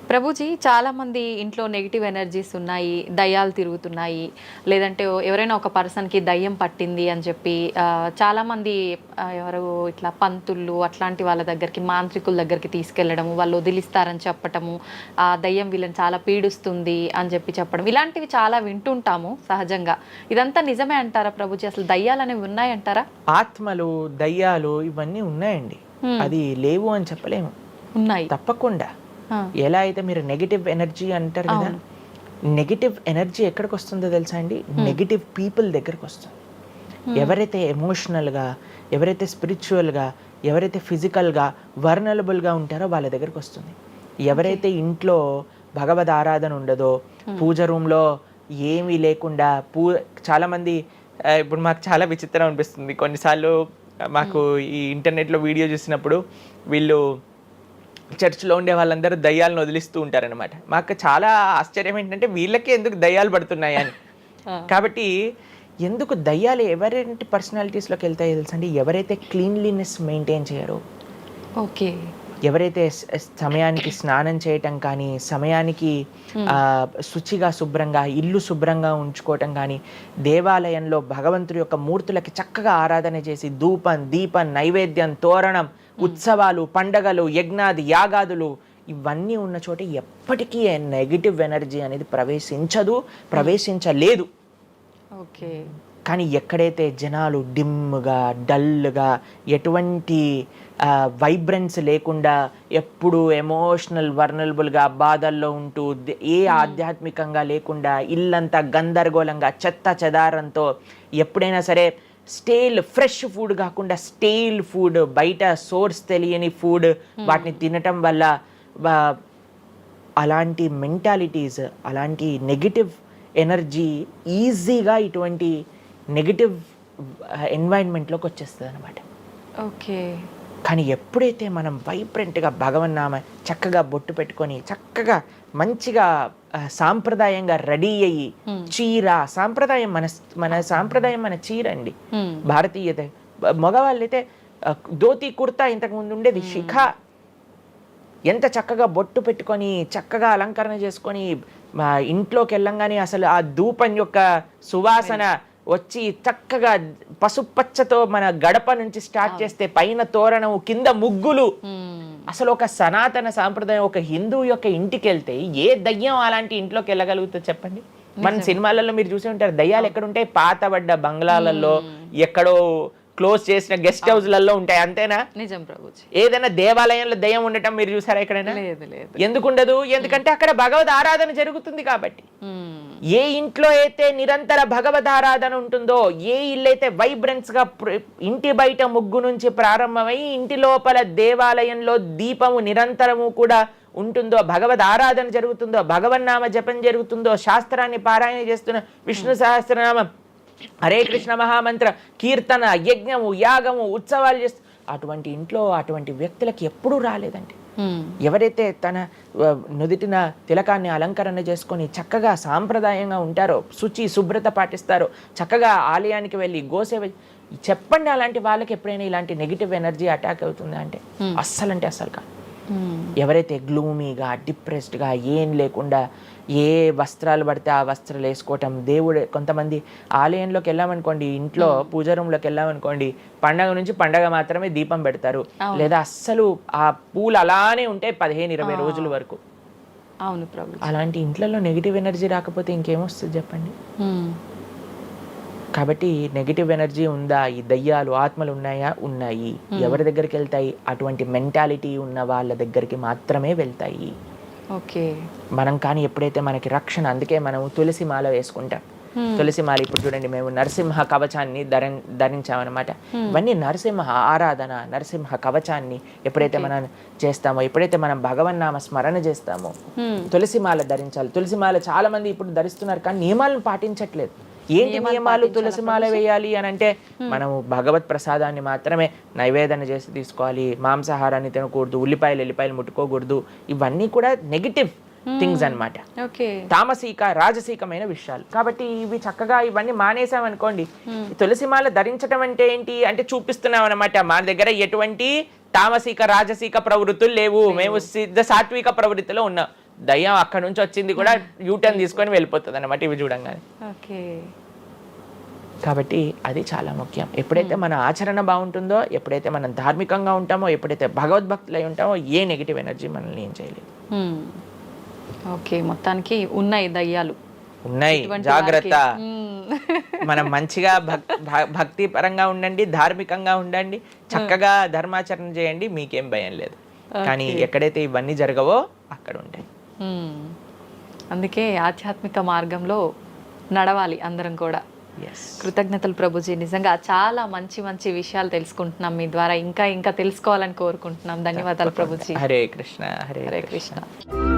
ప్రభుజీ, చాలామంది ఇంట్లో నెగిటివ్ ఎనర్జీస్ ఉన్నాయి, దయ్యాలు తిరుగుతున్నాయి, లేదంటే ఎవరైనా ఒక పర్సన్కి దయ్యం పట్టింది అని చెప్పి చాలామంది ఎవరు ఇట్లా పంతుళ్ళు అట్లాంటి వాళ్ళ దగ్గరికి, మాంత్రికుల దగ్గరికి తీసుకెళ్ళడము, వాళ్ళు వదిలిస్తారని చెప్పటము, ఆ దయ్యం వీళ్ళని చాలా పీడిస్తుంది అని చెప్పడం, ఇలాంటివి చాలా వింటుంటాము సహజంగా. ఇదంతా నిజమే అంటారా ప్రభుజీ? అసలు దయ్యాలు అనేవి ఉన్నాయంటారా? ఆత్మలు, దయ్యాలు ఇవన్నీ ఉన్నాయండి, అది లేవు అని చెప్పలేము, ఉన్నాయి తప్పకుండా. ఎలా అయితే మీరు నెగిటివ్ ఎనర్జీ అంటారు కదా, నెగిటివ్ ఎనర్జీ ఎక్కడికి వస్తుందో తెలుసా అండి? నెగిటివ్ పీపుల్ దగ్గరికి వస్తుంది. ఎవరైతే ఎమోషనల్గా, ఎవరైతే స్పిరిచువల్గా, ఎవరైతే ఫిజికల్గా వర్నలబుల్గా ఉంటారో వాళ్ళ దగ్గరికి వస్తుంది. ఎవరైతే ఇంట్లో భగవద్ ఆరాధన ఉండదో, పూజ రూమ్లో ఏమీ లేకుండా చాలామంది ఇప్పుడు మాకు చాలా విచిత్రం అనిపిస్తుంది కొన్నిసార్లు. మాకు ఈ ఇంటర్నెట్లో వీడియో చూసినప్పుడు వీళ్ళు చర్చ్లో ఉండే వాళ్ళందరూ దయ్యాలను వదిలిస్తూ ఉంటారనమాట. మాకు చాలా ఆశ్చర్యం ఏంటంటే వీళ్ళకే ఎందుకు దయ్యాలు పడుతున్నాయి అని. కాబట్టి ఎందుకు దయ్యాలు ఎవరింటి పర్సనాలిటీస్లోకి వెళ్తాయో తెలుసా అండి? ఎవరైతే క్లీన్లీనెస్ మెయింటైన్ చేయరో, ఓకే, ఎవరైతే సమయానికి స్నానం చేయటం కానీ, సమయానికి శుచిగా శుభ్రంగా ఇల్లు శుభ్రంగా ఉంచుకోవటం కానీ, దేవాలయంలో భగవంతుడి యొక్క మూర్తులకి చక్కగా ఆరాధన చేసి ధూపం, దీపం, నైవేద్యం, తోరణం, ఉత్సవాలు, పండగలు, యజ్ఞాది యాగాదులు ఇవన్నీ ఉన్న చోట ఎప్పటికీ నెగిటివ్ ఎనర్జీ అనేది ప్రవేశించలేదు. ఓకే. కానీ ఎక్కడైతే జనాలు డిమ్గా, డల్గా, ఎటువంటి వైబ్రెన్స్ లేకుండా ఎప్పుడు ఎమోషనల్ వర్నలబుల్గా బాధల్లో ఉంటూ, ఏ ఆధ్యాత్మికంగా లేకుండా, ఇల్లంతా గందరగోళంగా చెత్త చెదారంతో, ఎప్పుడైనా సరే ఫ్రెష్ ఫుడ్ కాకుండా స్టేల్ ఫుడ్, బయట సోర్స్ తెలియని ఫుడ్ వాటిని తినటం వల్ల అలాంటి మెంటాలిటీస్, అలాంటి నెగిటివ్ ఎనర్జీ ఈజీగా ఇటువంటి నెగిటివ్ ఎన్వైరన్మెంట్లోకి వచ్చేస్తుంది అనమాట. ఓకే. కానీ ఎప్పుడైతే మనం వైబ్రెంట్గా భగవన్నామ చక్కగా బొట్టు పెట్టుకొని, చక్కగా మంచిగా సాంప్రదాయంగా రెడీ అయ్యి, చీర సాంప్రదాయం, మన సాంప్రదాయం మన చీర అండి. భారతీయత మగవాళ్ళైతే ధోతి కుర్తా, ఇంతకుముందు ఉండేది శిఖ. ఎంత చక్కగా బొట్టు పెట్టుకొని చక్కగా అలంకరణ చేసుకొని ఇంట్లోకి వెళ్ళంగానే అసలు ఆ ధూపం యొక్క సువాసన వచ్చి చక్కగా పసుపచ్చతో మన గడప నుంచి స్టార్ట్ చేస్తే పైన తోరణం, కింద ముగ్గులు. అసలు ఒక సనాతన సాంప్రదాయం, ఒక హిందువు యొక్క ఇంటికి వెళ్తే ఏ దయ్యం అలాంటి ఇంట్లోకి వెళ్ళగలుగుతుంది చెప్పండి? మన సినిమాలలో మీరు చూసి ఉంటారు, దయ్యాలు ఎక్కడుంటాయి? పాతబడ్డ బంగ్లాలలో, ఎక్కడో క్లోజ్ చేసిన గెస్ట్ హౌస్లలో ఉంటాయి, అంతేనా? నిజం ప్రభుజీ. ఏదైనా దేవాలయంలో దయ్యం ఉండటం మీరు చూసారా ఎక్కడైనా? ఎందుకు ఉండదు? ఎందుకంటే అక్కడ భగవద్ ఆరాధన జరుగుతుంది కాబట్టి. ఏ ఇంట్లో అయితే నిరంతర భగవద్ ఆరాధన ఉంటుందో, ఏ ఇల్లు అయితే వైబ్రెన్స్ గా ఇంటి బయట ముగ్గు నుంచి ప్రారంభమై ఇంటి లోపల దేవాలయంలో దీపము నిరంతరము కూడా ఉంటుందో, భగవద్ ఆరాధన జరుగుతుందో, భగవన్నామ జపం జరుగుతుందో, శాస్త్రాన్ని పారాయణ చేస్తున్న విష్ణు సహస్రనామం, హరే కృష్ణ మహామంత్ర కీర్తన, యజ్ఞము, యాగము, ఉత్సవాలు చేస్తూ, అటువంటి ఇంట్లో అటువంటి వ్యక్తులకి ఎప్పుడూ రాలేదండి. ఎవరైతే తన నుదిటిన తిలకాన్ని అలంకరణ చేసుకొని చక్కగా సాంప్రదాయంగా ఉంటారో, శుచి శుభ్రత పాటిస్తారో, చక్కగా ఆలయానికి వెళ్ళి గోసేవ చెప్పండి, అలాంటి వాళ్ళకి ఎప్పుడైనా ఇలాంటి నెగిటివ్ ఎనర్జీ అటాక్ అవుతుంది అంటే అస్సలు కాదు. ఎవరైతే గ్లూమీగా, డిప్రెస్డ్గా, ఏం లేకుండా ఏ వస్త్రాలు పడితే ఆ వస్త్రాలు వేసుకోవటం, కొంతమంది ఆలయంలోకి వెళ్ళామనుకోండి, ఇంట్లో పూజ రూమ్లోకి వెళ్ళామనుకోండి, పండగ నుంచి పండగ మాత్రమే దీపం పెడతారు, లేదా అస్సలు ఆ పూలు అలానే ఉంటాయి 15-20 రోజుల వరకు. అవును ప్రభు. అలాంటి ఇంట్లలో నెగిటివ్ ఎనర్జీ రాకపోతే ఇంకేమొస్తుంది చెప్పండి? కాబట్టి నెగిటివ్ ఎనర్జీ ఉందా? ఈ దయ్యాలు, ఆత్మలు ఉన్నాయా? ఉన్నాయి. ఎవరి దగ్గరికి వెళ్తాయి? అటువంటి మెంటాలిటీ ఉన్న వాళ్ళ దగ్గరికి మాత్రమే వెళ్తాయి. ఓకే. మనం కానీ ఎప్పుడైతే మనకి రక్షణ, అందుకే మనం తులసి మాల వేసుకుంటాం. తులసి మాల ఇప్పుడు చూడండి, మేము నరసింహ కవచాన్ని ధరించామన్నమాట. ఇవన్నీ నరసింహ ఆరాధన, నరసింహ కవచాన్ని ఎప్పుడైతే మనం చేస్తామో, ఎప్పుడైతే మనం భగవన్నామ స్మరణ చేస్తామో, తులసి మాల ధరించాలి. తులసి మాల చాలా మంది ఇప్పుడు ధరిస్తున్నారు, కానీ నియమాలను పాటించట్లేదు. ఏంటి నియమాలు? తులసి మాల వేయాలి అని అంటే మనము భగవత్ ప్రసాదాన్ని మాత్రమే నైవేదన చేసి తీసుకోవాలి, మాంసాహారాన్ని తినకూడదు, ఎల్లిపాయలు ముట్టుకోకూడదు. ఇవన్నీ కూడా నెగిటివ్ థింగ్స్ అన్నమాట, తామసిక రాజసీకమైన విషయాలు. కాబట్టి ఇవి చక్కగా ఇవన్నీ మానేసామనుకోండి. తులసి మాల ధరించడం అంటే ఏంటి అంటే చూపిస్తున్నాం అనమాట, మా దగ్గర ఎటువంటి తామసిక రాజసీక ప్రవృత్తులు లేవు, మేము సిద్ధ సాత్విక ప్రవృత్తిలో ఉన్నాం. దయ్యం అక్కడ నుంచి వచ్చింది కూడా యూటర్న్ తీసుకొని వెళ్ళిపోతుంది అన్నమాట ఇవి చూడంగానే. కాబట్టి అది చాలా ముఖ్యం. ఎప్పుడైతే మన ఆచరణ బాగుంటుందో, ఎప్పుడైతే మనం ధార్మికంగా ఉంటామో, ఎప్పుడైతే భగవద్భక్తులై ఉంటామో, ఏ నెగిటివ్ ఎనర్జీ మనల్ని ఏం చేయలేదు. ఓకే, మొత్తానికి ఉన్నాయి దయ్యాలు, ఉన్నాయి, జాగ్రత్త. మనం మంచిగా భక్తి పరంగా ఉండండి, ధార్మికంగా ఉండండి, చక్కగా ధర్మాచరణ చేయండి, మీకేం భయం లేదు. కానీ ఎక్కడైతే ఇవన్నీ జరగవో అక్కడ ఉంటాయి. అందుకే ఆధ్యాత్మిక మార్గంలో నడవాలి అందరం కూడా. ఎస్. కృతజ్ఞతలు ప్రభుజీ, నిజంగా చాలా మంచి మంచి విషయాలు తెలుసుకుంటున్నాం మీ ద్వారా. ఇంకా ఇంకా తెలుసుకోవాలని కోరుకుంటున్నాం. ధన్యవాదాలు ప్రభుజీ. హరే కృష్ణ. హరే హరే కృష్ణ. కృష్ణ.